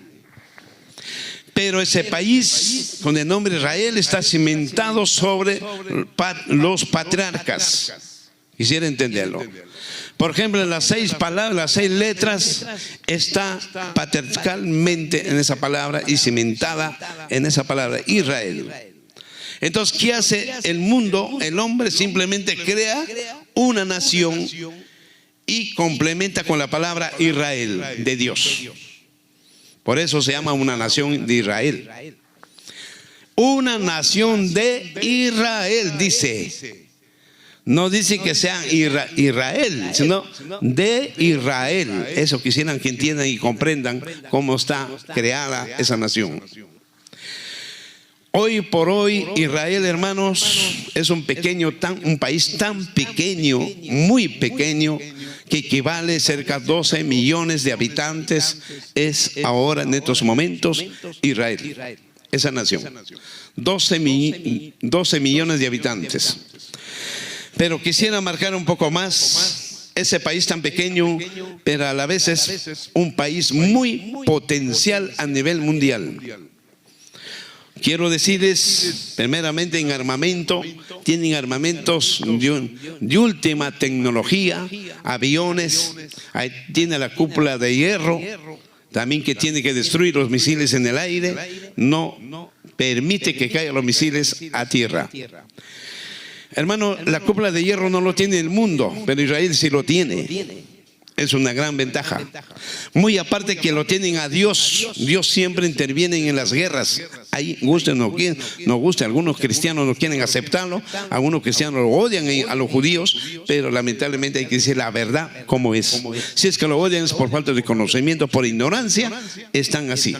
Pero ese país con el nombre Israel está cimentado sobre los patriarcas. Quisiera entenderlo. Por ejemplo, en las 6 palabras, las 6 letras, está patriarcalmente en esa palabra y cimentada en esa palabra, Israel. Entonces, ¿qué hace el mundo? El hombre simplemente crea una nación y complementa con la palabra Israel, de Dios. Por eso se llama una nación de Israel. Una nación de Israel, dice. No dice que sean Israel, sino de Israel. Eso quisieran que entiendan y comprendan cómo está creada esa nación. Hoy por hoy Israel, hermanos, es un país tan pequeño, muy pequeño, que equivale a cerca de 12 millones de habitantes. Es ahora en estos momentos Israel, esa nación. 12 millones de habitantes. Pero quisiera marcar un poco más ese país tan pequeño, pero a la vez es un país muy potencial a nivel mundial. Quiero decirles, primeramente en armamento, tienen armamentos de última tecnología, aviones, ahí tiene la cúpula de hierro, también que tiene que destruir los misiles en el aire, no permite que caigan los misiles a tierra. Hermano, la cúpula de hierro no lo tiene el mundo, pero Israel sí lo tiene. Es una gran ventaja. Muy aparte que lo tienen a Dios. Dios siempre interviene en las guerras. Ahí, guste o no guste, algunos cristianos no quieren aceptarlo, algunos cristianos lo odian a los judíos, pero lamentablemente hay que decir la verdad como es. Si es que lo odian es por falta de conocimiento, por ignorancia, están así.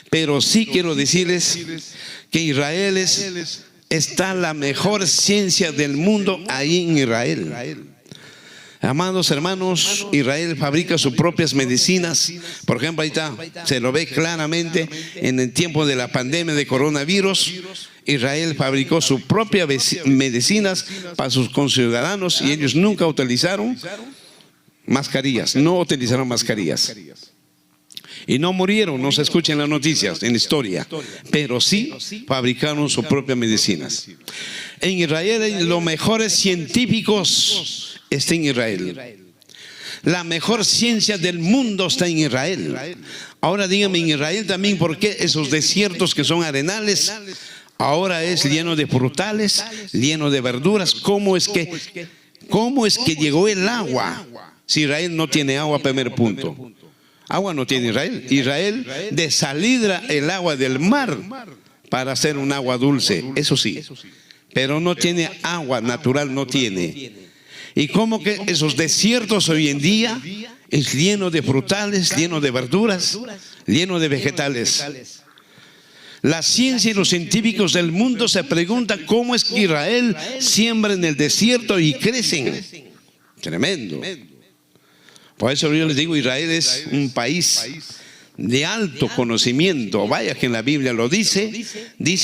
Pero sí quiero decirles que Israel está la mejor ciencia del mundo ahí en Israel. Amados hermanos, Israel fabrica sus propias medicinas. Por ejemplo, ahí está, se lo ve claramente en el tiempo de la pandemia de coronavirus. Israel fabricó sus propias medicinas para sus conciudadanos y ellos nunca utilizaron mascarillas, no utilizaron mascarillas. Y no murieron, no se escuchan las noticias en la historia, pero sí fabricaron sus propias medicinas. En Israel los mejores científicos están en Israel. La mejor ciencia del mundo está en Israel. Ahora dígame, en Israel también, ¿por qué esos desiertos que son arenales ahora es lleno de frutales, lleno de verduras? ¿Cómo es que llegó el agua? Si Israel no tiene agua, primer punto. Agua no tiene Israel. Israel desalidra el agua del mar para hacer un agua dulce, eso sí. Pero no tiene agua natural, no tiene. Y como que esos desiertos hoy en día es lleno de frutales, lleno de verduras, lleno de vegetales. La ciencia y los científicos del mundo se preguntan cómo es que Israel siembra en el desierto y crecen. Tremendo. Por eso yo les digo, Israel es un país de alto conocimiento. Vaya que en la Biblia lo dice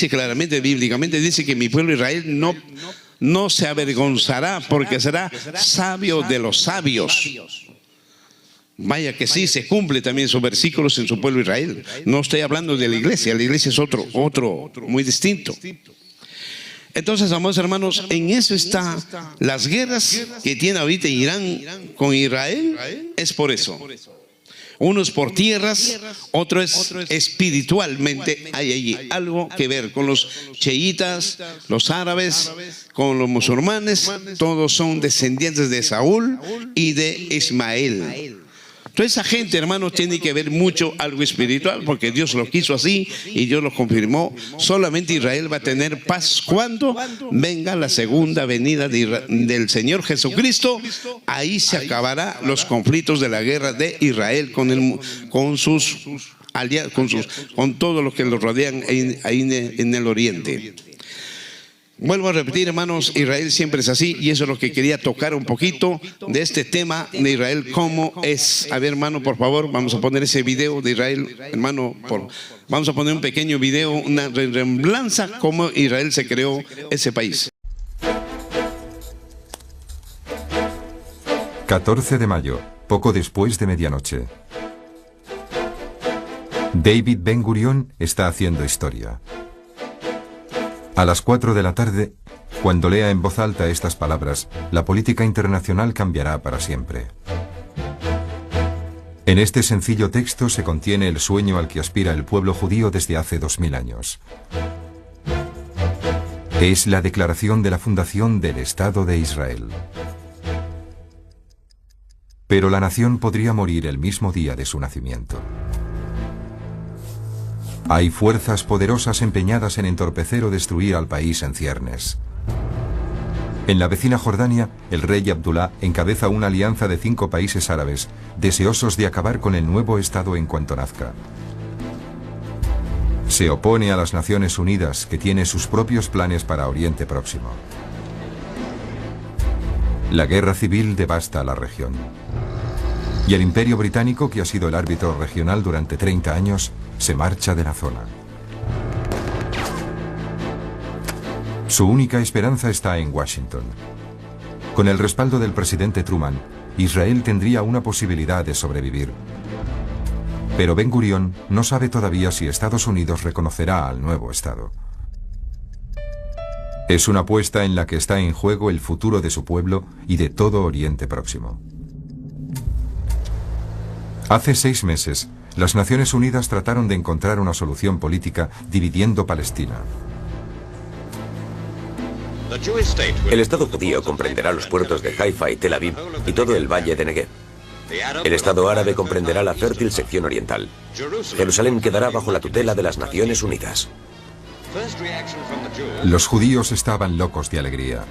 claramente, bíblicamente, dice que mi pueblo Israel no se avergonzará porque será sabio de los sabios. Vaya que sí, se cumple también esos versículos en su pueblo Israel. No estoy hablando de la iglesia es otro muy distinto. Entonces, amados hermanos, en eso está las guerras que tiene ahorita Irán con Israel, es por eso. Uno es por tierras, otro es espiritualmente. Hay allí algo que ver con los chiitas, los árabes, con los musulmanes. Todos son descendientes de Saúl y de Ismael. Toda esa gente, hermanos, tiene que ver mucho algo espiritual, porque Dios lo quiso así y Dios lo confirmó. Solamente Israel va a tener paz cuando venga la segunda venida del Señor Jesucristo. Ahí se acabará los conflictos de la guerra de Israel con sus aliados, con todo lo que los rodean ahí en el oriente. Vuelvo a repetir, hermanos, Israel siempre es así, y eso es lo que quería tocar un poquito de este tema de Israel, cómo es. A ver, hermano, por favor, vamos a poner ese video de Israel, hermano, vamos a poner un pequeño video, una remembranza cómo Israel se creó ese país. 14 de mayo, poco después de medianoche. David Ben Gurión está haciendo historia. A las 4 de la tarde, cuando lea en voz alta estas palabras, la política internacional cambiará para siempre. En este sencillo texto se contiene el sueño al que aspira el pueblo judío desde hace 2000 años. Es la declaración de la fundación del Estado de Israel. Pero la nación podría morir el mismo día de su nacimiento. Hay fuerzas poderosas empeñadas en entorpecer o destruir al país en ciernes. En la vecina Jordania, el rey Abdullah encabeza una alianza de 5 países árabes, deseosos de acabar con el nuevo Estado en cuanto nazca. Se opone a las Naciones Unidas, que tiene sus propios planes para Oriente Próximo. La guerra civil devasta la región. Y el Imperio Británico, que ha sido el árbitro regional durante 30 años, se marcha de la zona. Su única esperanza está en Washington. Con el respaldo del presidente Truman, Israel tendría una posibilidad de sobrevivir. Pero Ben Gurión no sabe todavía si Estados Unidos reconocerá al nuevo Estado. Es una apuesta en la que está en juego el futuro de su pueblo y de todo Oriente Próximo. Hace 6 meses, las Naciones Unidas trataron de encontrar una solución política dividiendo Palestina. El Estado judío comprenderá los puertos de Haifa y Tel Aviv y todo el valle de Negev. El Estado árabe comprenderá la fértil sección oriental. Jerusalén quedará bajo la tutela de las Naciones Unidas. Los judíos estaban locos de alegría.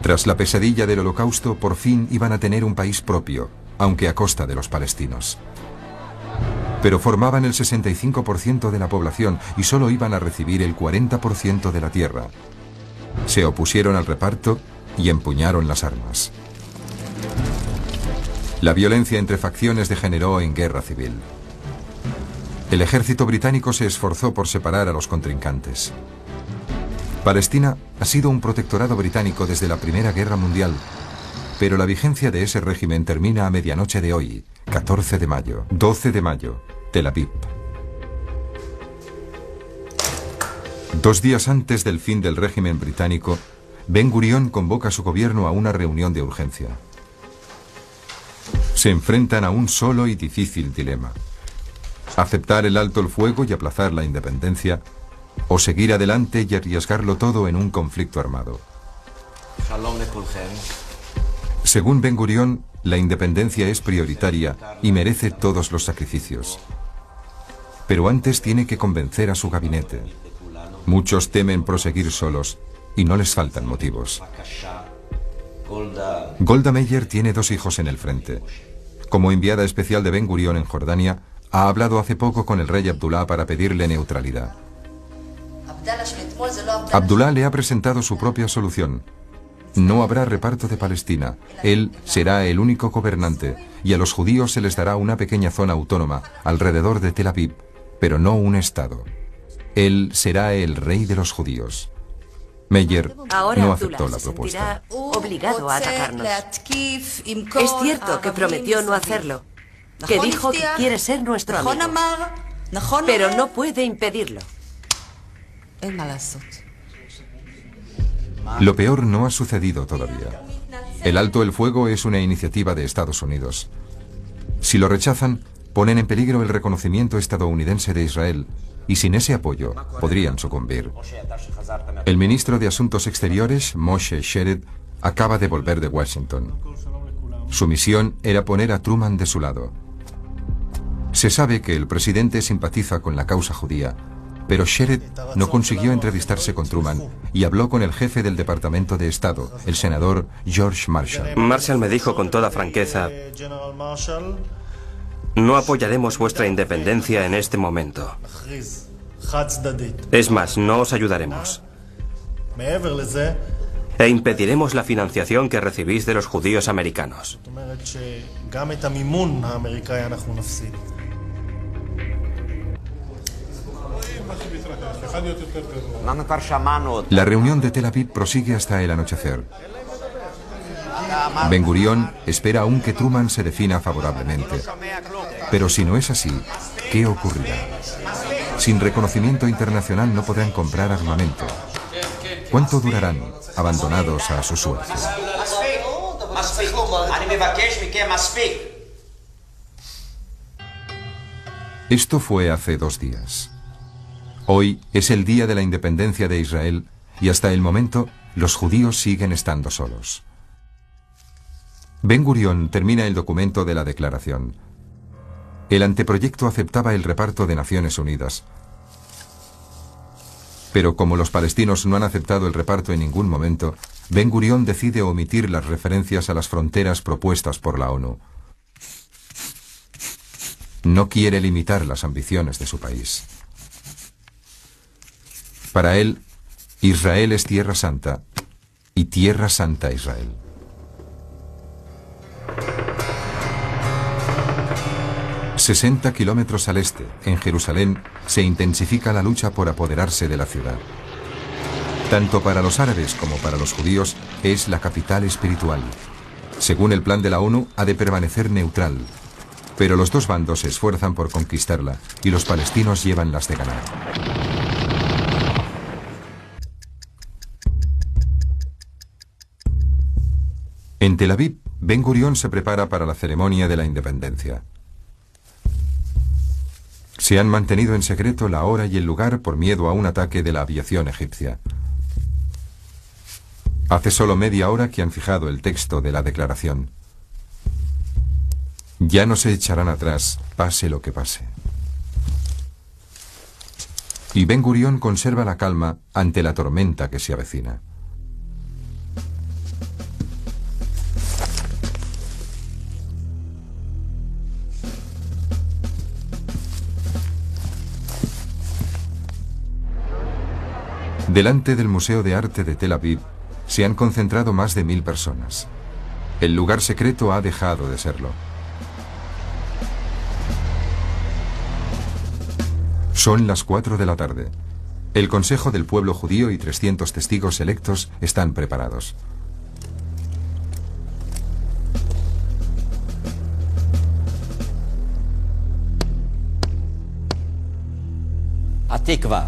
Tras la pesadilla del Holocausto, por fin iban a tener un país propio, aunque a costa de los palestinos. Pero formaban el 65% de la población y solo iban a recibir el 40% de la tierra. Se opusieron al reparto y empuñaron las armas. La violencia entre facciones degeneró en guerra civil. El ejército británico se esforzó por separar a los contrincantes. Palestina ha sido un protectorado británico desde la Primera Guerra Mundial, Pero la vigencia de ese régimen termina a medianoche de hoy, 14 de mayo, 12 de mayo, Tel Aviv. 2 días antes del fin del régimen británico, Ben Gurión convoca a su gobierno a una reunión de urgencia. Se enfrentan a un solo y difícil dilema: aceptar el alto el fuego y aplazar la independencia, o seguir adelante y arriesgarlo todo en un conflicto armado. Según Ben Gurión, la independencia es prioritaria y merece todos los sacrificios. Pero antes tiene que convencer a su gabinete. Muchos temen proseguir solos y no les faltan motivos. Golda Meir tiene 2 hijos en el frente. Como enviada especial de Ben Gurión en Jordania, ha hablado hace poco con el rey Abdullah para pedirle neutralidad. Abdullah le ha presentado su propia solución. No habrá reparto de Palestina. Él será el único gobernante y a los judíos se les dará una pequeña zona autónoma alrededor de Tel Aviv, pero no un estado. Él será el rey de los judíos. Meir no aceptó la propuesta. Obligado a atacarnos. Es cierto que prometió no hacerlo, que dijo que quiere ser nuestro amigo, pero no puede impedirlo. Lo peor no ha sucedido todavía. El alto el fuego es una iniciativa de Estados Unidos. Si lo rechazan, ponen en peligro el reconocimiento estadounidense de Israel, y sin ese apoyo podrían sucumbir. El ministro de Asuntos Exteriores, Moshe Shered, acaba de volver de Washington. Su misión era poner a Truman de su lado. Se sabe que el presidente simpatiza con la causa judía, pero Shered no consiguió entrevistarse con Truman y habló con el jefe del Departamento de Estado, el senador George Marshall. Marshall me dijo con toda franqueza: no apoyaremos vuestra independencia en este momento. Es más, no os ayudaremos. E impediremos la financiación que recibís de los judíos americanos. La reunión de Tel Aviv prosigue hasta el anochecer. Ben Gurión espera aún que Truman se defina favorablemente. Pero si no es así, ¿qué ocurrirá? Sin reconocimiento internacional no podrán comprar armamento. ¿Cuánto durarán abandonados a su suerte? Esto fue hace 2 días. Hoy es el día de la independencia de Israel y hasta el momento los judíos siguen estando solos. Ben Gurión termina el documento de la declaración. El anteproyecto aceptaba el reparto de Naciones Unidas. Pero como los palestinos no han aceptado el reparto en ningún momento, Ben Gurión decide omitir las referencias a las fronteras propuestas por la ONU. No quiere limitar las ambiciones de su país. Para él, Israel es Tierra Santa y Tierra Santa Israel. ...60 kilómetros al este, en Jerusalén, se intensifica la lucha por apoderarse de la ciudad. Tanto para los árabes como para los judíos, es la capital espiritual. Según el plan de la ONU, ha de permanecer neutral. Pero los dos bandos se esfuerzan por conquistarla, y los palestinos llevan las de ganar. En Tel Aviv, Ben Gurión se prepara para la ceremonia de la independencia. Se han mantenido en secreto la hora y el lugar por miedo a un ataque de la aviación egipcia. Hace solo media hora que han fijado el texto de la declaración. Ya no se echarán atrás, pase lo que pase. Y Ben Gurión conserva la calma ante la tormenta que se avecina. Delante del Museo de Arte de Tel Aviv se han concentrado más de 1000 personas. El lugar secreto ha dejado de serlo. Son las 4 de la tarde. El Consejo del Pueblo Judío y 300 testigos electos están preparados. התקווה.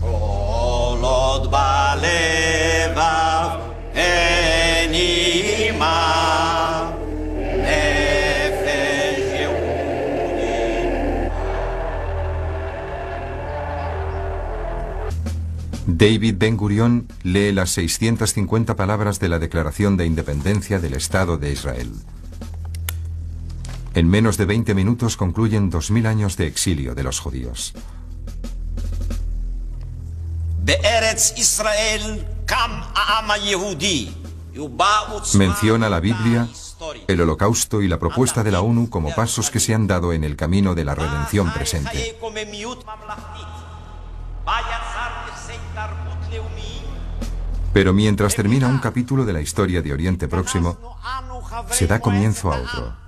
כל עוד בלבב אין אימה נפש יהודי. David Ben-Gurión lee las 650 palabras de la Declaración de Independencia del Estado de Israel. En menos de 20 minutos concluyen 2000 años de exilio de los judíos. Menciona la Biblia, el Holocausto y la propuesta de la ONU como pasos que se han dado en el camino de la redención presente. Pero mientras termina un capítulo de la historia de Oriente Próximo, se da comienzo a otro.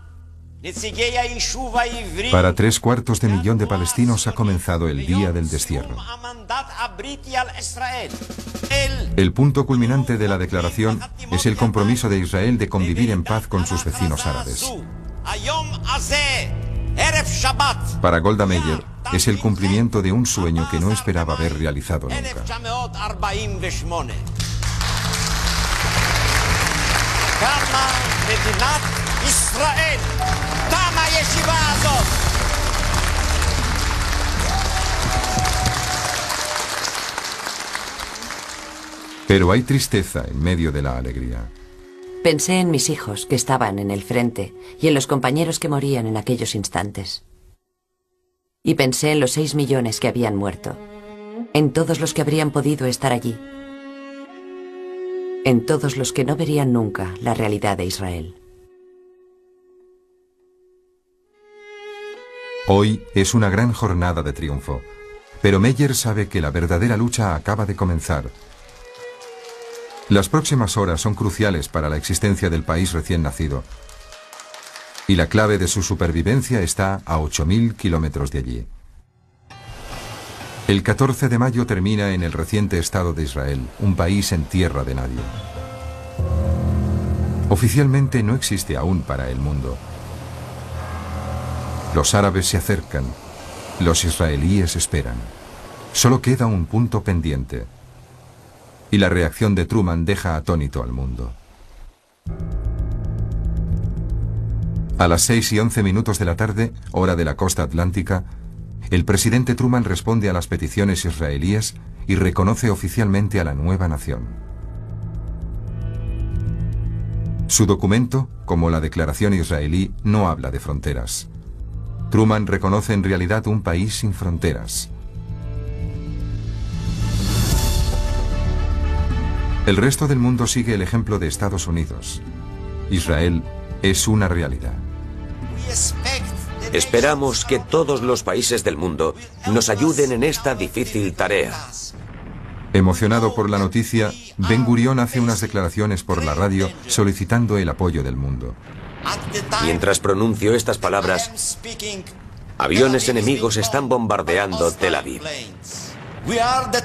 Para 3/4 de millón de palestinos ha comenzado el día del destierro. El punto culminante de la declaración es el compromiso de Israel de convivir en paz con sus vecinos árabes. Para Golda Meir es el cumplimiento de un sueño que no esperaba haber realizado nunca. Pero hay tristeza en medio de la alegría. Pensé en mis hijos que estaban en el frente y en los compañeros que morían en aquellos instantes. Y pensé en los 6 millones que habían muerto, en todos los que habrían podido estar allí, en todos los que no verían nunca la realidad de Israel. Hoy es una gran jornada de triunfo, pero Meyer sabe que la verdadera lucha acaba de comenzar. Las próximas horas son cruciales para la existencia del país recién nacido, y la clave de su supervivencia está a 8000 kilómetros de allí. El 14 de mayo termina en el reciente Estado de Israel, un país en tierra de nadie. Oficialmente no existe aún para el mundo. Los árabes se acercan, los israelíes esperan. Solo queda un punto pendiente. Y la reacción de Truman deja atónito al mundo. A las 6:11 de la tarde, hora de la costa atlántica, el presidente Truman responde a las peticiones israelíes y reconoce oficialmente a la nueva nación. Su documento, como la declaración israelí, no habla de fronteras. Truman reconoce en realidad un país sin fronteras. El resto del mundo sigue el ejemplo de Estados Unidos. Israel es una realidad. Esperamos que todos los países del mundo nos ayuden en esta difícil tarea. Emocionado por la noticia, Ben-Gurión hace unas declaraciones por la radio solicitando el apoyo del mundo. Mientras pronuncio estas palabras, aviones enemigos están bombardeando Tel Aviv.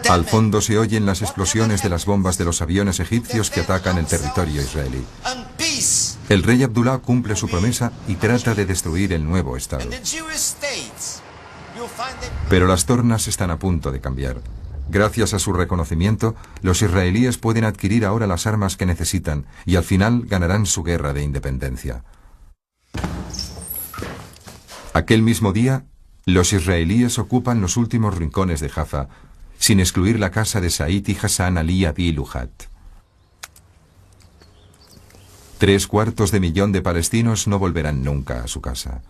Al fondo se oyen las explosiones de las bombas de los aviones egipcios que atacan el territorio israelí. El rey Abdullah cumple su promesa y trata de destruir el nuevo Estado. Pero las tornas están a punto de cambiar. Gracias a su reconocimiento, los israelíes pueden adquirir ahora las armas que necesitan y al final ganarán su guerra de independencia. Aquel mismo día, los israelíes ocupan los últimos rincones de Jaffa, sin excluir la casa de Said y Hassan Ali Abi Luhat. 3/4 de millón de palestinos no volverán nunca a su casa.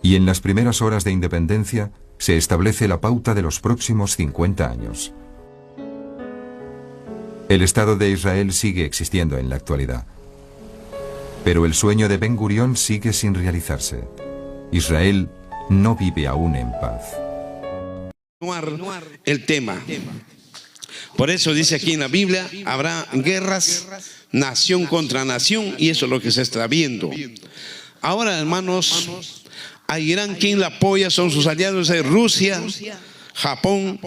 Y en las primeras horas de independencia se establece la pauta de los próximos 50 años. El Estado de Israel sigue existiendo en la actualidad. Pero el sueño de Ben-Gurión sigue sin realizarse. Israel no vive aún en paz. El tema. Por eso dice aquí en la Biblia, habrá guerras, nación contra nación, y eso es lo que se está viendo. Ahora, hermanos, a Irán, quien la apoya son sus aliados, es Rusia, Japón,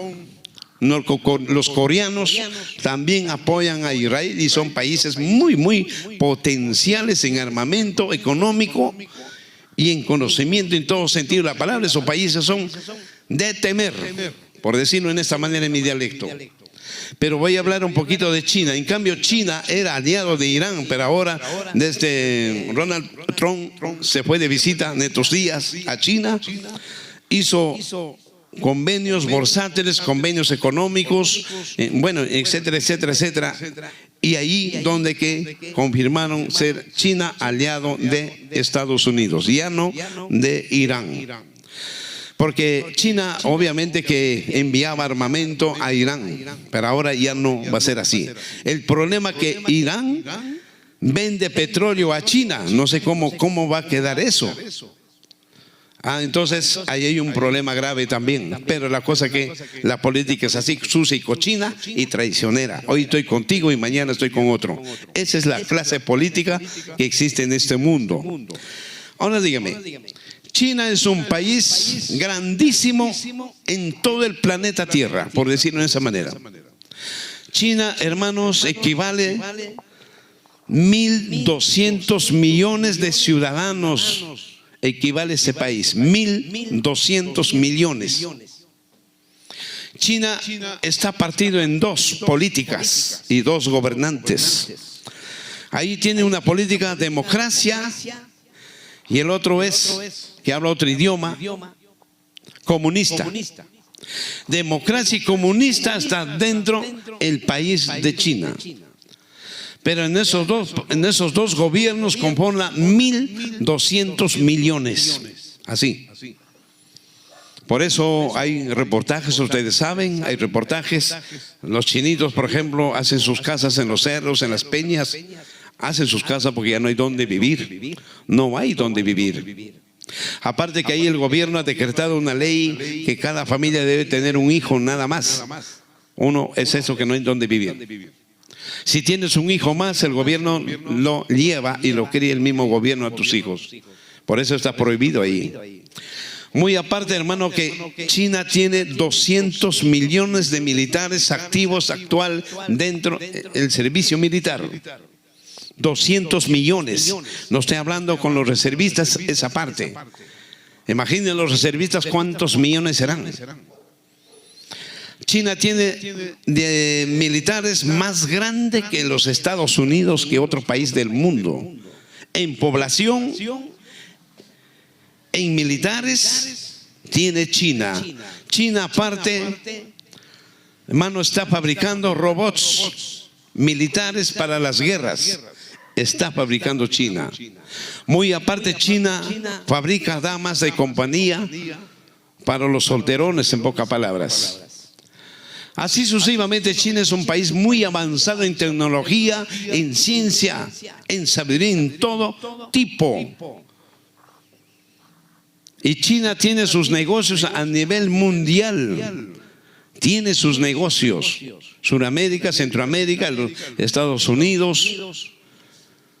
los coreanos también apoyan a Israel y son países muy potenciales en armamento económico y en conocimiento en todo sentido de la palabra. Esos países son de temer, por decirlo en esta manera en mi dialecto. Pero voy a hablar un poquito de China. En cambio, China era aliado de Irán, pero ahora desde Donald Trump se fue de visita en estos días a China, hizo convenios bursátiles, convenios económicos, bueno, etcétera, etcétera, etcétera. Y ahí donde que confirmaron ser China aliado de Estados Unidos, ya no de Irán. Porque China obviamente que enviaba armamento a Irán, pero ahora ya no va a ser así. El problema es que Irán vende petróleo a China, no sé cómo va a quedar eso. Entonces ahí hay un problema grave también, pero la cosa que la política es así, sucia y cochina y traicionera. Hoy estoy contigo y mañana estoy con otro. Esa es la clase política que existe en este mundo. Ahora dígame, China es un país grandísimo en todo el planeta Tierra, por decirlo de esa manera. China, hermanos, equivale 1.200 millones de ciudadanos. Equivale ese país, 1.200 millones. China está partido en dos políticas y dos gobernantes. Ahí tiene una política democracia y el otro es, que habla otro idioma, comunista. Democracia y comunista está dentro del país de China. Pero en esos dos gobiernos conforman 1.200 millones. Así. Por eso hay reportajes, ustedes saben, hay reportajes. Los chinitos, por ejemplo, hacen sus casas en los cerros, en las peñas. Hacen sus casas porque ya no hay dónde vivir. No hay dónde vivir. Aparte que ahí el gobierno ha decretado una ley que cada familia debe tener un hijo nada más. Uno es eso, que no hay dónde vivir. Si tienes un hijo más, el gobierno lo lleva y lo cría el mismo gobierno a tus hijos. Por eso está prohibido ahí. Muy aparte, hermano, que China tiene 200 millones de militares activos actual dentro del servicio militar. 200 millones. No estoy hablando con los reservistas esa parte. Imaginen los reservistas cuántos millones serán. China tiene de militares más grande que los Estados Unidos, que otro país del mundo. En población, en militares, tiene China. China aparte, hermano, está fabricando robots militares para las guerras. Está fabricando China. Muy aparte, China fabrica damas de compañía para los solterones, en pocas palabras. Así sucesivamente, China es un país muy avanzado en tecnología, en ciencia, en sabiduría, en todo tipo. Y China tiene sus negocios a nivel mundial. Tiene sus negocios. Sudamérica, Centroamérica, los Estados Unidos,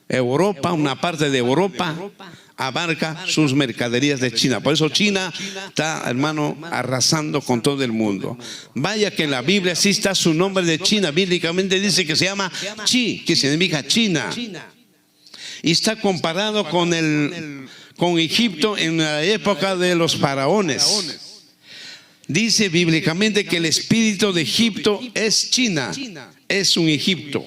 Europa, una parte de Europa abarca sus mercaderías de China. Por eso China está, hermano, arrasando con todo el mundo. Vaya que en la Biblia sí está su nombre de China. Bíblicamente dice que se llama Chi, que significa China. Y está comparado con Egipto en la época de los faraones. Dice bíblicamente que el espíritu de Egipto es China. Es un Egipto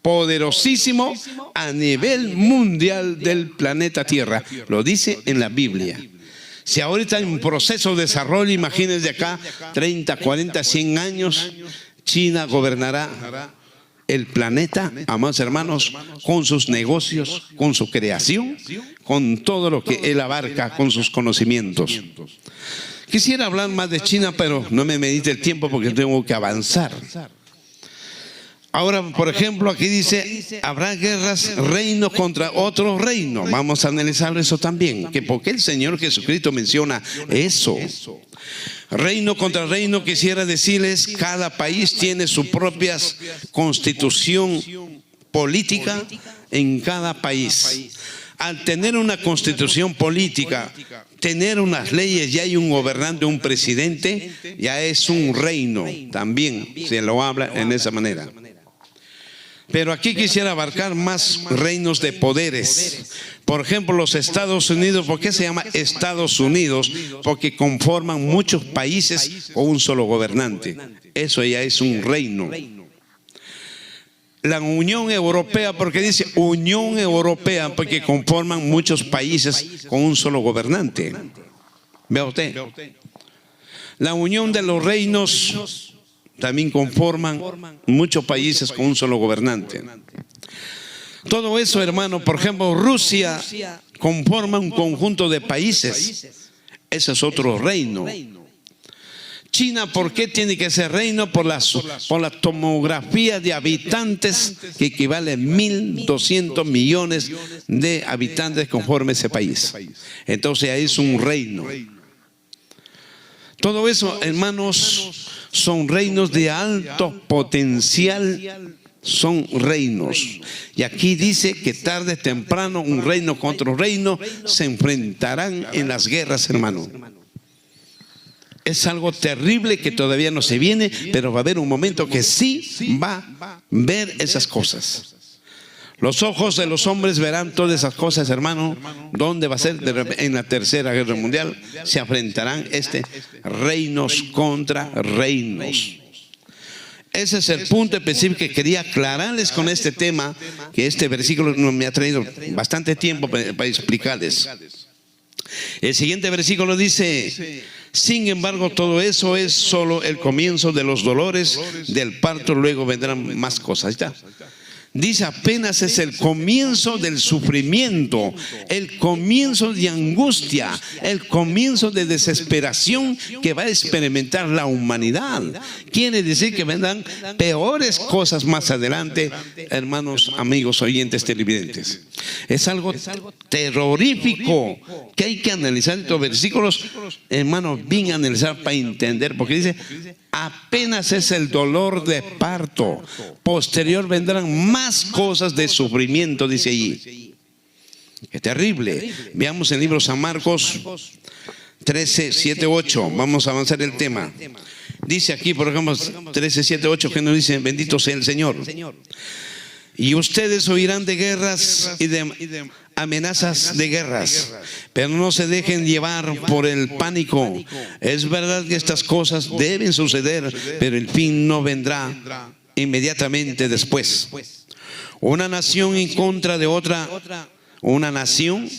poderosísimo a nivel mundial del planeta Tierra. Lo dice en la Biblia. Si ahorita en un proceso de desarrollo, imagínense acá 30, 40, 100 años, China gobernará el planeta, amados hermanos, con sus negocios, con su creación, con todo lo que él abarca, con sus conocimientos. Quisiera hablar más de China, pero no me medite el tiempo porque tengo que avanzar. Ahora, por ejemplo, aquí dice, habrá guerras, reino contra otro reino. Vamos a analizar eso también, que porque el Señor Jesucristo menciona eso. Reino contra reino, quisiera decirles, cada país tiene su propia constitución política en cada país. Al tener una constitución política, tener unas leyes, ya hay un gobernante, un presidente, ya es un reino también, se lo habla en esa manera. Pero aquí quisiera abarcar más reinos de poderes. Por ejemplo, los Estados Unidos. ¿Por qué se llama Estados Unidos? Porque conforman muchos países con un solo gobernante. Eso ya es un reino. La Unión Europea, porque dice Unión Europea, porque conforman muchos países con un solo gobernante. Vea usted. La Unión de los Reinos también conforman muchos países con un solo gobernante. Todo eso, hermano, por ejemplo, Rusia conforma un conjunto de países. Ese es otro reino. China, ¿por qué tiene que ser reino? Por la tomografía de habitantes, que equivale a 1.200 millones de habitantes conforme ese país. Entonces ahí es un reino. Todo eso, hermanos, son reinos de alto potencial, son reinos. Y aquí dice que tarde o temprano un reino contra otro reino se enfrentarán en las guerras, hermano. Es algo terrible que todavía no se viene, pero va a haber un momento que sí va a ver esas cosas. Los ojos de los hombres verán todas esas cosas, hermano. ¿Dónde va a ser? En la Tercera Guerra Mundial se enfrentarán reinos contra reinos. Ese es el punto específico que quería aclararles con este tema, que este versículo me ha traído bastante tiempo para explicarles. El siguiente versículo dice: sin embargo, todo eso es solo el comienzo de los dolores del parto, luego vendrán más cosas. Ahí está. Dice, apenas es el comienzo del sufrimiento, el comienzo de angustia, el comienzo de desesperación que va a experimentar la humanidad. Quiere decir que vendrán peores cosas más adelante, hermanos, amigos, oyentes, televidentes. Es algo terrorífico que hay que analizar estos versículos, hermanos, bien analizar para entender, porque dice, apenas es el dolor de parto, posterior vendrán más cosas de sufrimiento, dice allí. Qué terrible. Veamos el libro de San Marcos 13, 7, 8. Vamos a avanzar el tema. Dice aquí, por ejemplo, 13, 7, 8, que nos dice: bendito sea el Señor. Y ustedes oirán de guerras y de amenazas de guerras, pero no se dejen llevar por el pánico. Es verdad que estas cosas deben suceder, pero el fin no vendrá inmediatamente después. Una nación en contra de otra, una nación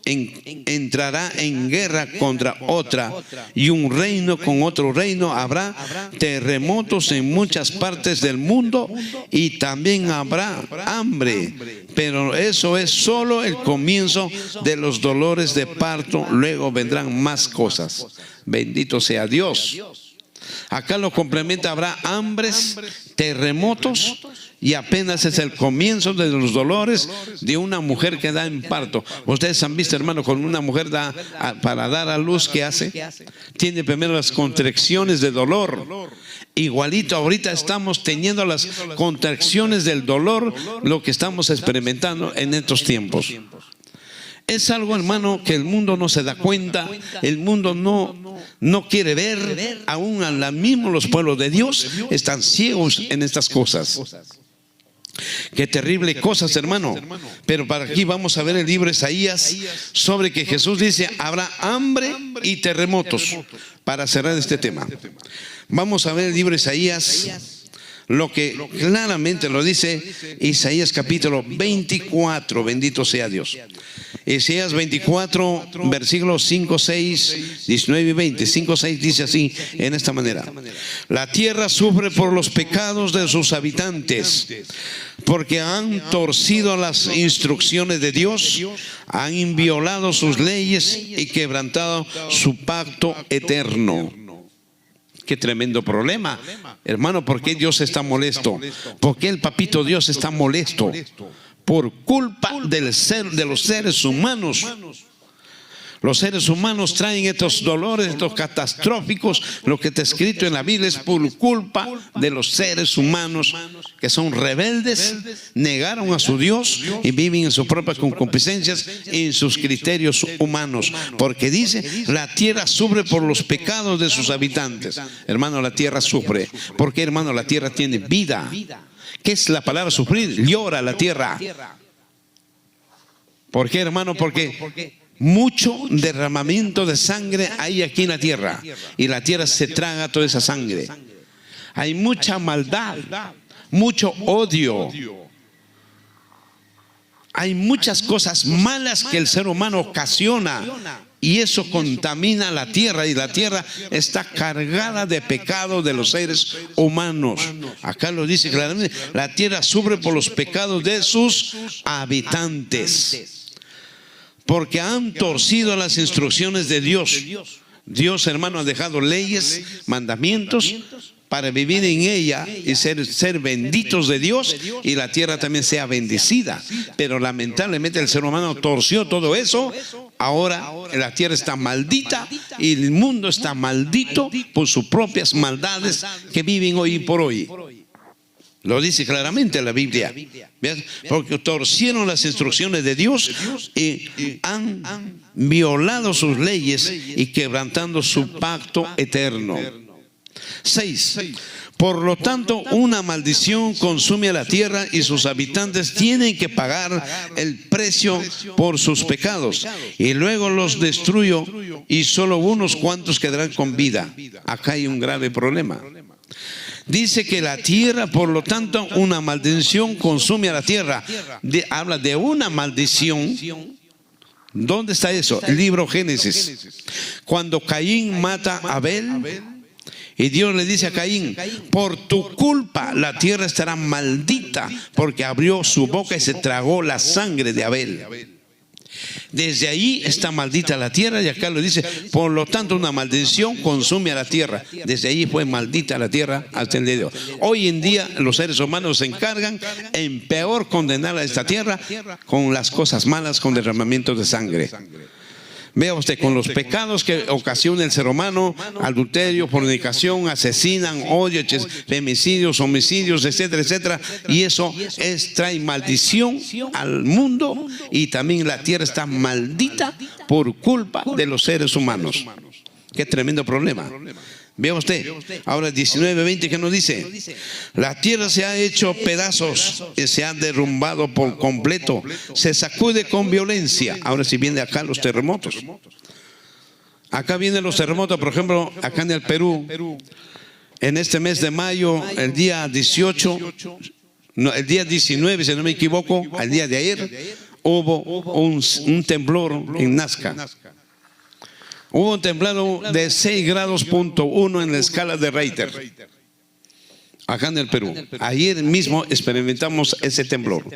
entrará en guerra contra otra, y un reino con otro reino. Habrá terremotos en muchas partes del mundo y también habrá hambre, pero eso es solo el comienzo de los dolores de parto, luego vendrán más cosas. Bendito sea Dios. Acá lo complementa: habrá hambres, terremotos, y apenas es el comienzo de los dolores de una mujer que da en parto. Ustedes han visto, hermano, cuando una mujer para dar a luz, ¿qué hace? Tiene primero las contracciones de dolor. Igualito ahorita estamos teniendo las contracciones del dolor, lo que estamos experimentando en estos tiempos. Es algo, hermano, que el mundo no se da cuenta, el mundo no quiere ver. Aún mismo los pueblos de Dios están ciegos en estas cosas. Qué terrible cosas, hermano. Pero para aquí vamos a ver el libro de Isaías, sobre que Jesús dice: habrá hambre y terremotos. Para cerrar este tema, vamos a ver el libro de Isaías, lo que claramente lo dice Isaías capítulo 24, bendito sea Dios. Isaías 24, versículos 5, 6, 19 y 20. 5, 6 dice así, en esta manera: la tierra sufre por los pecados de sus habitantes, porque han torcido las instrucciones de Dios, han violado sus leyes y quebrantado su pacto eterno. Qué tremendo problema, hermano. ¿Por qué Dios está molesto? ¿Por qué el papito Dios está molesto? Por culpa de los seres humanos. Los seres humanos traen estos dolores, estos catastróficos. Lo que está escrito en la Biblia es por culpa de los seres humanos, que son rebeldes, negaron a su Dios y viven en sus propias concupiscencias y en sus criterios humanos. Porque dice: la tierra sufre por los pecados de sus habitantes. Hermano, la tierra sufre. ¿Por qué, hermano? La tierra tiene vida. ¿Qué es la palabra sufrir? Llora la tierra. ¿Por qué, hermano? Porque mucho derramamiento de sangre hay aquí en la tierra. Y la tierra se traga toda esa sangre. Hay mucha maldad, mucho odio. Hay muchas cosas malas que el ser humano ocasiona. Y eso contamina la tierra, y la tierra está cargada de pecado de los seres humanos. Acá lo dice claramente, la tierra sufre por los pecados de sus habitantes, porque han torcido las instrucciones de Dios. Dios, hermano, ha dejado leyes, mandamientos para vivir en ella y ser benditos de Dios, y la tierra también sea bendecida. Pero lamentablemente el ser humano torció todo eso. Ahora la tierra está maldita y el mundo está maldito por sus propias maldades que viven hoy por hoy. Lo dice claramente la Biblia. ¿Ves? Porque torcieron las instrucciones de Dios y han violado sus leyes y quebrantando su pacto eterno. 6. Por lo tanto, una maldición consume a la tierra y sus habitantes tienen que pagar el precio por sus pecados. Y luego los destruyó y solo unos cuantos quedarán con vida. Acá hay un grave problema. Dice que la tierra, por lo tanto, una maldición consume a la tierra. Habla de una maldición. ¿Dónde está eso? El libro Génesis. Cuando Caín mata a Abel, y Dios le dice a Caín: por tu culpa la tierra estará maldita, porque abrió su boca y se tragó la sangre de Abel. Desde ahí está maldita la tierra, y acá lo dice: por lo tanto una maldición consume a la tierra. Desde ahí fue maldita la tierra hasta el día de hoy. Hoy en día los seres humanos se encargan en peor condenar a esta tierra con las cosas malas, con derramamiento de sangre. Vea usted, con los pecados que ocasiona el ser humano: adulterio, fornicación, asesinan, odio, femicidios, homicidios, etcétera, etcétera. Y eso trae maldición al mundo, y también la tierra está maldita por culpa de los seres humanos. Qué tremendo problema. Vea usted, ahora 19:20, ¿qué nos dice? La tierra se ha hecho pedazos y se ha derrumbado por completo. Se sacude con violencia. Ahora sí viene acá los terremotos. Acá vienen los terremotos, por ejemplo, acá en el Perú. En este mes de mayo, el día 18, no, el día 19, si no me equivoco, el día de ayer, hubo un temblor en Nazca. Hubo un temblor de 6,1 grados en la escala de Richter, acá en el Perú. Ayer mismo experimentamos ese temblor.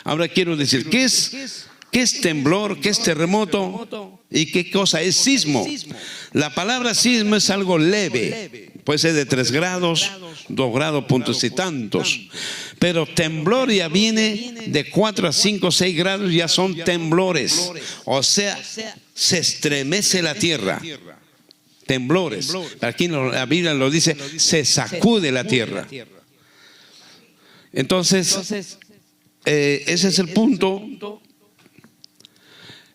Ahora quiero decir, ¿qué es temblor? ¿Qué es terremoto? ¿Y qué cosa es sismo? La palabra sismo es algo leve. Puede ser de 3 grados, 2 grados, puntos y tantos. Pero temblor ya viene de 4 a 5, 6 grados, ya son temblores. O sea, se estremece la tierra. Temblores. Aquí la Biblia lo dice: se sacude la tierra. Entonces, ese es el punto.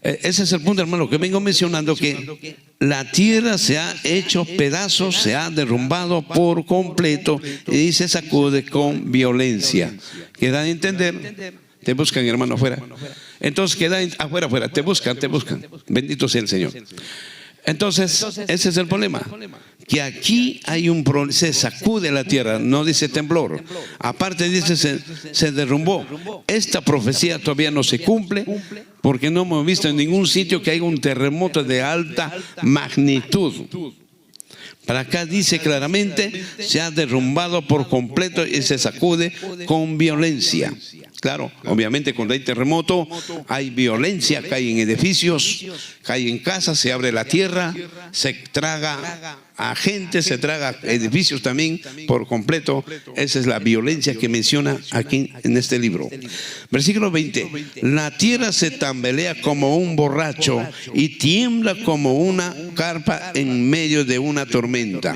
Ese es el punto, hermano, que vengo mencionando, que la tierra se ha hecho pedazos, se ha derrumbado por completo y se sacude con violencia. ¿Queda a entender? Te buscan, hermano, afuera. Entonces queda afuera, te buscan. Bendito sea el Señor. Entonces, ese es el problema, que aquí hay un problema. Se sacude la tierra, no dice temblor. Aparte dice se derrumbó. Esta profecía todavía no se cumple, porque no hemos visto en ningún sitio que haya un terremoto de alta magnitud. Para acá dice claramente: se ha derrumbado por completo y se sacude con violencia. Claro, obviamente cuando hay terremoto hay violencia, caen edificios, caen casas, se abre la tierra, se traga a gente, se traga edificios también por completo. Esa es la violencia que menciona aquí en este libro. Versículo 20: la tierra se tambelea como un borracho y tiembla como una carpa en medio de una tormenta.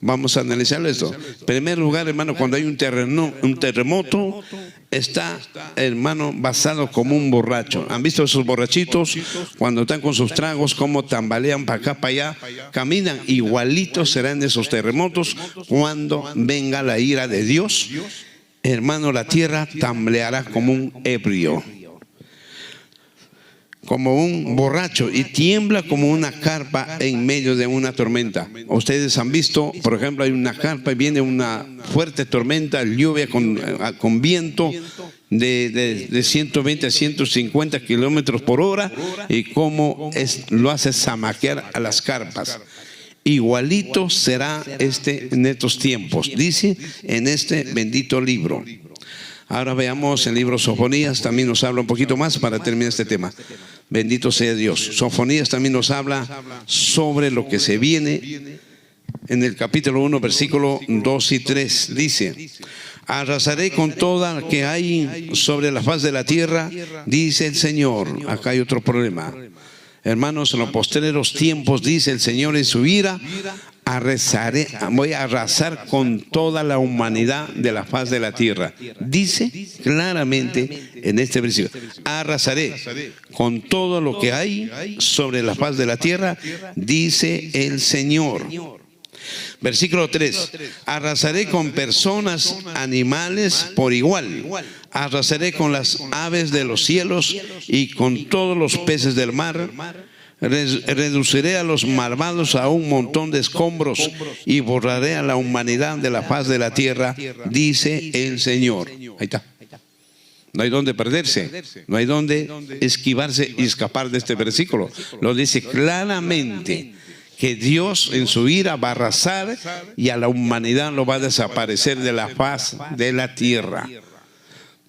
Vamos a analizar esto. En primer lugar, hermano, cuando hay un terremoto, está, hermano, basado como un borracho. ¿Han visto esos borrachitos cuando están con sus tragos, cómo tambalean para acá, para allá? Caminan. Igualitos serán esos terremotos cuando venga la ira de Dios hermano, la tierra tambaleará como un ebrio, como un borracho, y tiembla como una carpa en medio de una tormenta. Ustedes han visto, por ejemplo, hay una carpa y viene una fuerte tormenta, lluvia con viento de 120 a 150 kilómetros por hora, y cómo lo hace zamaquear a las carpas. Igualito será en estos tiempos, dice en este bendito libro. Ahora veamos el libro Sofonías, también nos habla un poquito más para terminar este tema. Bendito sea Dios. Sofonías también nos habla sobre lo que se viene. En el capítulo 1, versículo 2 y 3, dice: arrasaré con toda que hay sobre la faz de la tierra, dice el Señor. Acá hay otro problema. Hermanos, en los postreros tiempos, dice el Señor en su ira, voy a arrasar con toda la humanidad de la faz de la tierra. Dice claramente en este versículo: arrasaré con todo lo que hay sobre la faz de la tierra, dice el Señor. Versículo 3: arrasaré con personas, animales por igual. Arrasaré con las aves de los cielos y con todos los peces del mar. Reduciré a los malvados a un montón de escombros y borraré a la humanidad de la faz de la tierra, dice el Señor. Ahí está. No hay donde perderse, no hay donde esquivarse y escapar de este versículo. Lo dice claramente, que Dios en su ira va a arrasar y a la humanidad lo va a desaparecer de la faz de la tierra.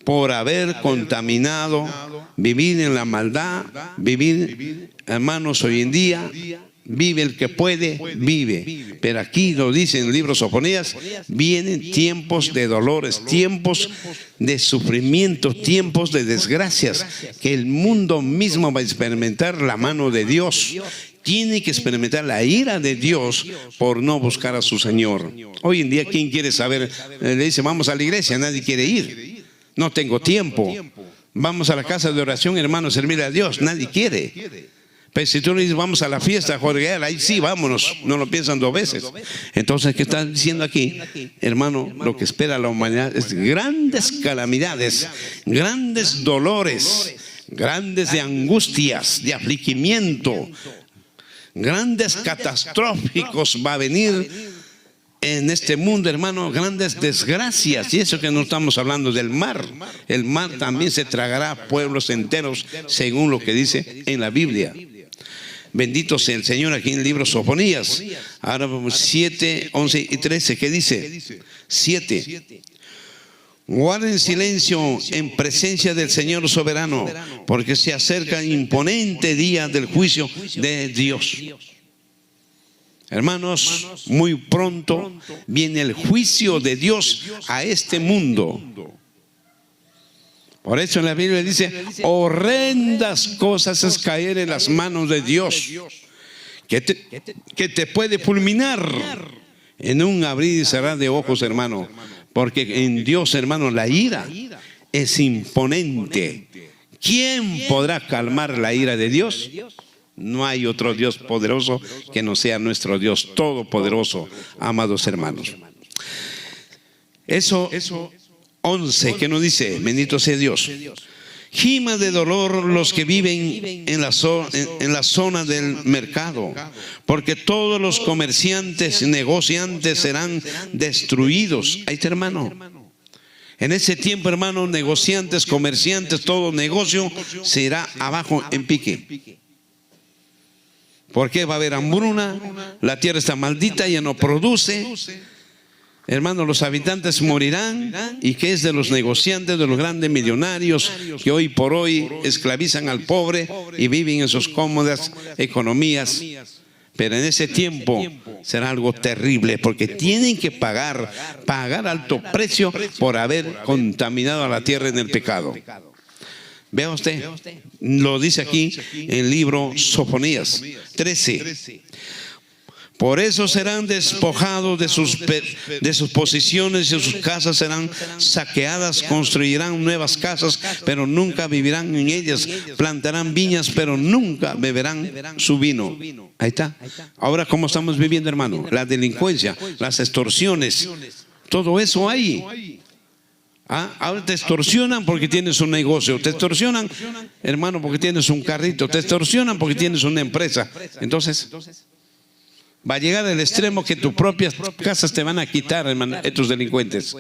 Por haber contaminado, vivir en la maldad, vivir, hermanos, hoy en día, vive el que puede, vive. Pero aquí lo dice en el libro Sofonías, vienen tiempos de dolores, tiempos de sufrimiento, tiempos de desgracias, que el mundo mismo va a experimentar la mano de Dios. Tiene que experimentar la ira de Dios por no buscar a su Señor. Hoy en día, ¿quién quiere saber? Le dice, vamos a la iglesia, nadie quiere ir. No tengo tiempo. Vamos a la casa de oración, hermanos, servir a Dios. Nadie quiere. Pero si tú le dices, vamos a la fiesta, Jorge, ahí sí, vámonos. No lo piensan dos veces. Entonces, ¿qué está diciendo aquí? Hermano, lo que espera la humanidad es grandes calamidades, grandes dolores, grandes de angustias, de afligimiento, grandes catastróficos va a venir en este mundo, hermano, grandes desgracias. Y eso que no estamos hablando del mar. El mar también se tragará pueblos enteros, según lo que dice en la Biblia. Bendito sea el Señor. Aquí en el libro Sofonías. Ahora vamos 7, 11 y 13. ¿Qué dice? 7. Guarden silencio en presencia del Señor soberano, porque se acerca el imponente día del juicio de Dios. Hermanos, muy pronto viene el juicio de Dios a este mundo. Por eso en la Biblia dice, horrendas cosas es caer en las manos de Dios, que te puede fulminar en un abrir y cerrar de ojos, hermano. Porque en Dios, hermano, la ira es imponente. ¿Quién podrá calmar la ira de Dios? No hay otro Dios poderoso que no sea nuestro Dios todopoderoso, amados hermanos. Eso 11, que nos dice, bendito sea Dios. Gima de dolor los que viven en la zona del mercado, porque todos los comerciantes y negociantes serán destruidos. Ahí está, hermano. En ese tiempo, hermano, negociantes, comerciantes, todo negocio será abajo en pique. Porque va a haber hambruna, la tierra está maldita, ya no produce. Hermanos, los habitantes morirán. ¿Y qué es de los negociantes, de los grandes millonarios que hoy por hoy esclavizan al pobre y viven en sus cómodas economías? Pero en ese tiempo será algo terrible, porque tienen que pagar alto precio por haber contaminado a la tierra en el pecado. Vea usted, lo dice aquí en el libro Sofonías 13. Por eso serán despojados de sus posiciones, y sus casas serán saqueadas. Construirán nuevas casas, pero nunca vivirán en ellas. Plantarán viñas, pero nunca beberán su vino. Ahí está. Ahora, ¿cómo estamos viviendo, hermano? La delincuencia, las extorsiones, todo eso hay. Ahora te extorsionan porque tienes un negocio, te extorsionan, hermano, porque tienes un carrito, te extorsionan porque tienes una empresa. Entonces, va a llegar al extremo que tus propias casas te van a quitar, hermano, estos delincuentes.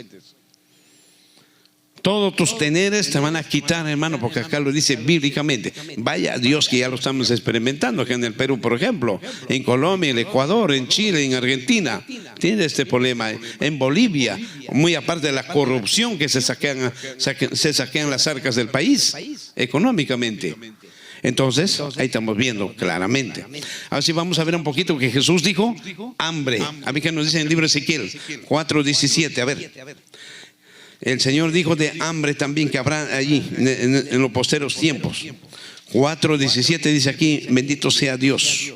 Todos tus teneres te van a quitar, hermano, porque acá lo dice bíblicamente. Vaya Dios que ya lo estamos experimentando acá en el Perú, por ejemplo, en Colombia, en el Ecuador, en Chile, en Argentina. Tiene este problema. En Bolivia, muy aparte de la corrupción que se saquean las arcas del país económicamente. Entonces, ahí estamos viendo claramente. Ahora sí vamos a ver un poquito que Jesús dijo, hambre. A ver qué nos dice en el libro de Ezequiel 4:17. A ver. El Señor dijo de hambre también que habrá allí en los posteros tiempos. 4:17 dice aquí, bendito sea Dios.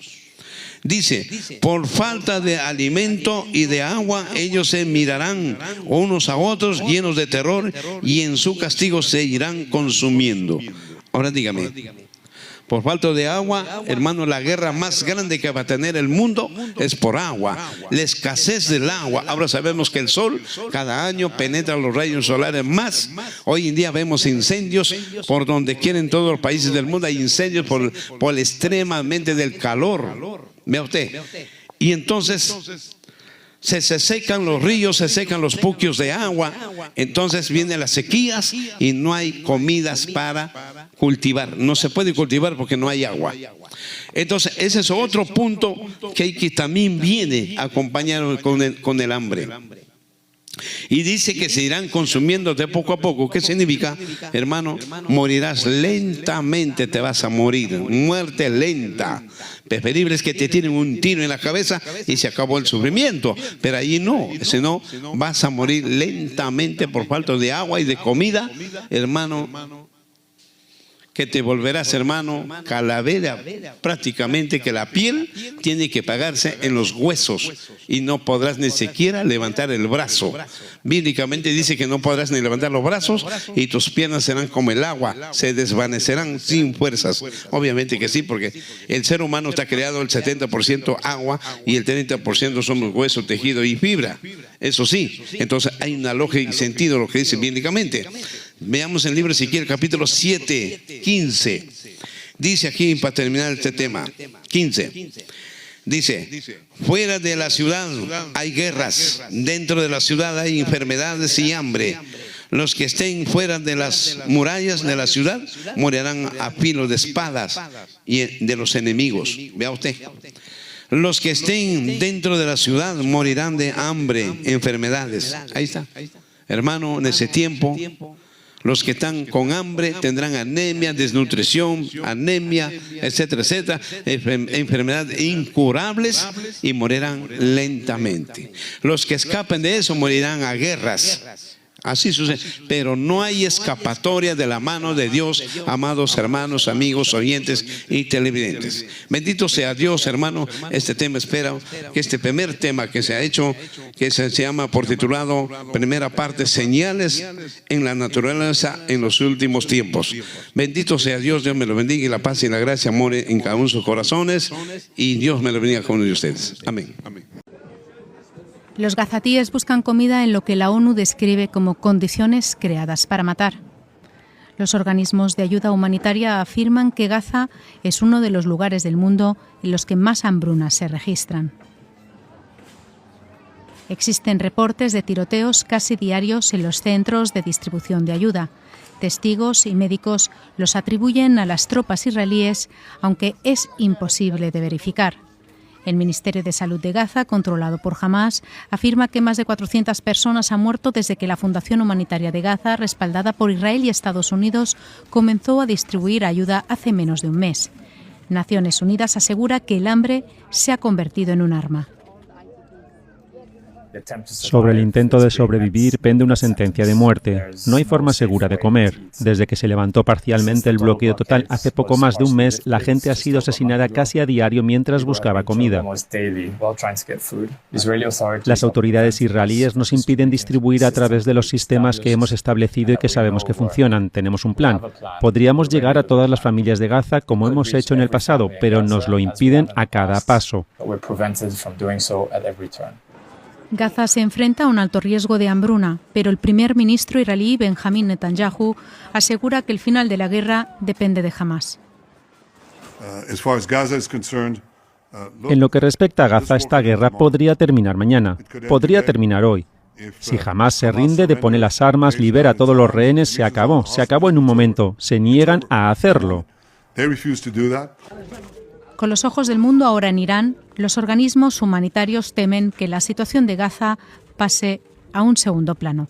Dice, por falta de alimento y de agua, ellos se mirarán unos a otros llenos de terror y en su castigo se irán consumiendo. Ahora dígame, por falta de agua, hermano, la guerra más grande que va a tener el mundo es por agua. La escasez del agua. Ahora sabemos que el sol cada año penetra los rayos solares más. Hoy en día vemos incendios por donde quieren todos los países del mundo. Hay incendios por extremadamente del calor. Vea usted. Y entonces se secan los ríos, se secan los puquios de agua. Entonces vienen las sequías y no hay comidas para cultivar. No se puede cultivar porque no hay agua. Entonces ese es otro punto que también viene acompañado con el hambre. Y dice que se irán consumiendo de poco a poco. ¿Qué significa, hermano? Morirás lentamente, te vas a morir. Muerte lenta. Preferible es que te tiren un tiro en la cabeza y se acabó el sufrimiento. Pero ahí no, sino vas a morir lentamente por falta de agua y de comida, hermano. Que te volverás, hermano, calavera, prácticamente que la piel tiene que pagarse en los huesos y no podrás ni siquiera levantar el brazo. Bíblicamente dice que no podrás ni levantar los brazos y tus piernas serán como el agua, se desvanecerán sin fuerzas. Obviamente que sí, porque el ser humano está creado el 70% agua y el 30% somos hueso, tejido y fibra. Eso sí, entonces hay una lógica y sentido lo que dice bíblicamente. Veamos el libro de Ezequiel capítulo 7:15. Dice aquí, para terminar este tema, 15. Dice, fuera de la ciudad hay guerras, dentro de la ciudad hay enfermedades y hambre. Los que estén fuera de las murallas de la ciudad morirán a filo de espadas y de los enemigos. Vea usted. Los que estén dentro de la ciudad morirán de hambre, enfermedades. Ahí está. Hermano, en ese tiempo, los que están con hambre tendrán anemia, desnutrición, anemia, etcétera, etcétera, enfermedades incurables y morirán lentamente. Los que escapen de eso morirán a guerras. Así sucede, pero no hay escapatoria de la mano de Dios, amados hermanos, amigos, oyentes y televidentes. Bendito sea Dios, hermano. Este tema, espero que este primer tema que se ha hecho, que se llama por titulado, primera parte, señales en la naturaleza en los últimos tiempos. Bendito sea Dios, Dios me lo bendiga y la paz y la gracia more en cada uno de sus corazones y Dios me lo bendiga con uno de ustedes. Amén. Los gazatíes buscan comida en lo que la ONU describe como condiciones creadas para matar. Los organismos de ayuda humanitaria afirman que Gaza es uno de los lugares del mundo en los que más hambrunas se registran. Existen reportes de tiroteos casi diarios en los centros de distribución de ayuda. Testigos y médicos los atribuyen a las tropas israelíes, aunque es imposible de verificar. El Ministerio de Salud de Gaza, controlado por Hamás, afirma que más de 400 personas han muerto desde que la Fundación Humanitaria de Gaza, respaldada por Israel y Estados Unidos, comenzó a distribuir ayuda hace menos de un mes. Naciones Unidas asegura que el hambre se ha convertido en un arma. Sobre el intento de sobrevivir pende una sentencia de muerte. No hay forma segura de comer. Desde que se levantó parcialmente el bloqueo total hace poco más de un mes, la gente ha sido asesinada casi a diario mientras buscaba comida. Las autoridades israelíes nos impiden distribuir a través de los sistemas que hemos establecido y que sabemos que funcionan. Tenemos un plan. Podríamos llegar a todas las familias de Gaza como hemos hecho en el pasado, pero nos lo impiden a cada paso. Gaza se enfrenta a un alto riesgo de hambruna, pero el primer ministro israelí Benjamin Netanyahu asegura que el final de la guerra depende de Hamás. En lo que respecta a Gaza, esta guerra podría terminar mañana, podría terminar hoy. Si Hamás se rinde, depone las armas, libera a todos los rehenes, se acabó en un momento. Se niegan a hacerlo. Con los ojos del mundo ahora en Irán, los organismos humanitarios temen que la situación de Gaza pase a un segundo plano.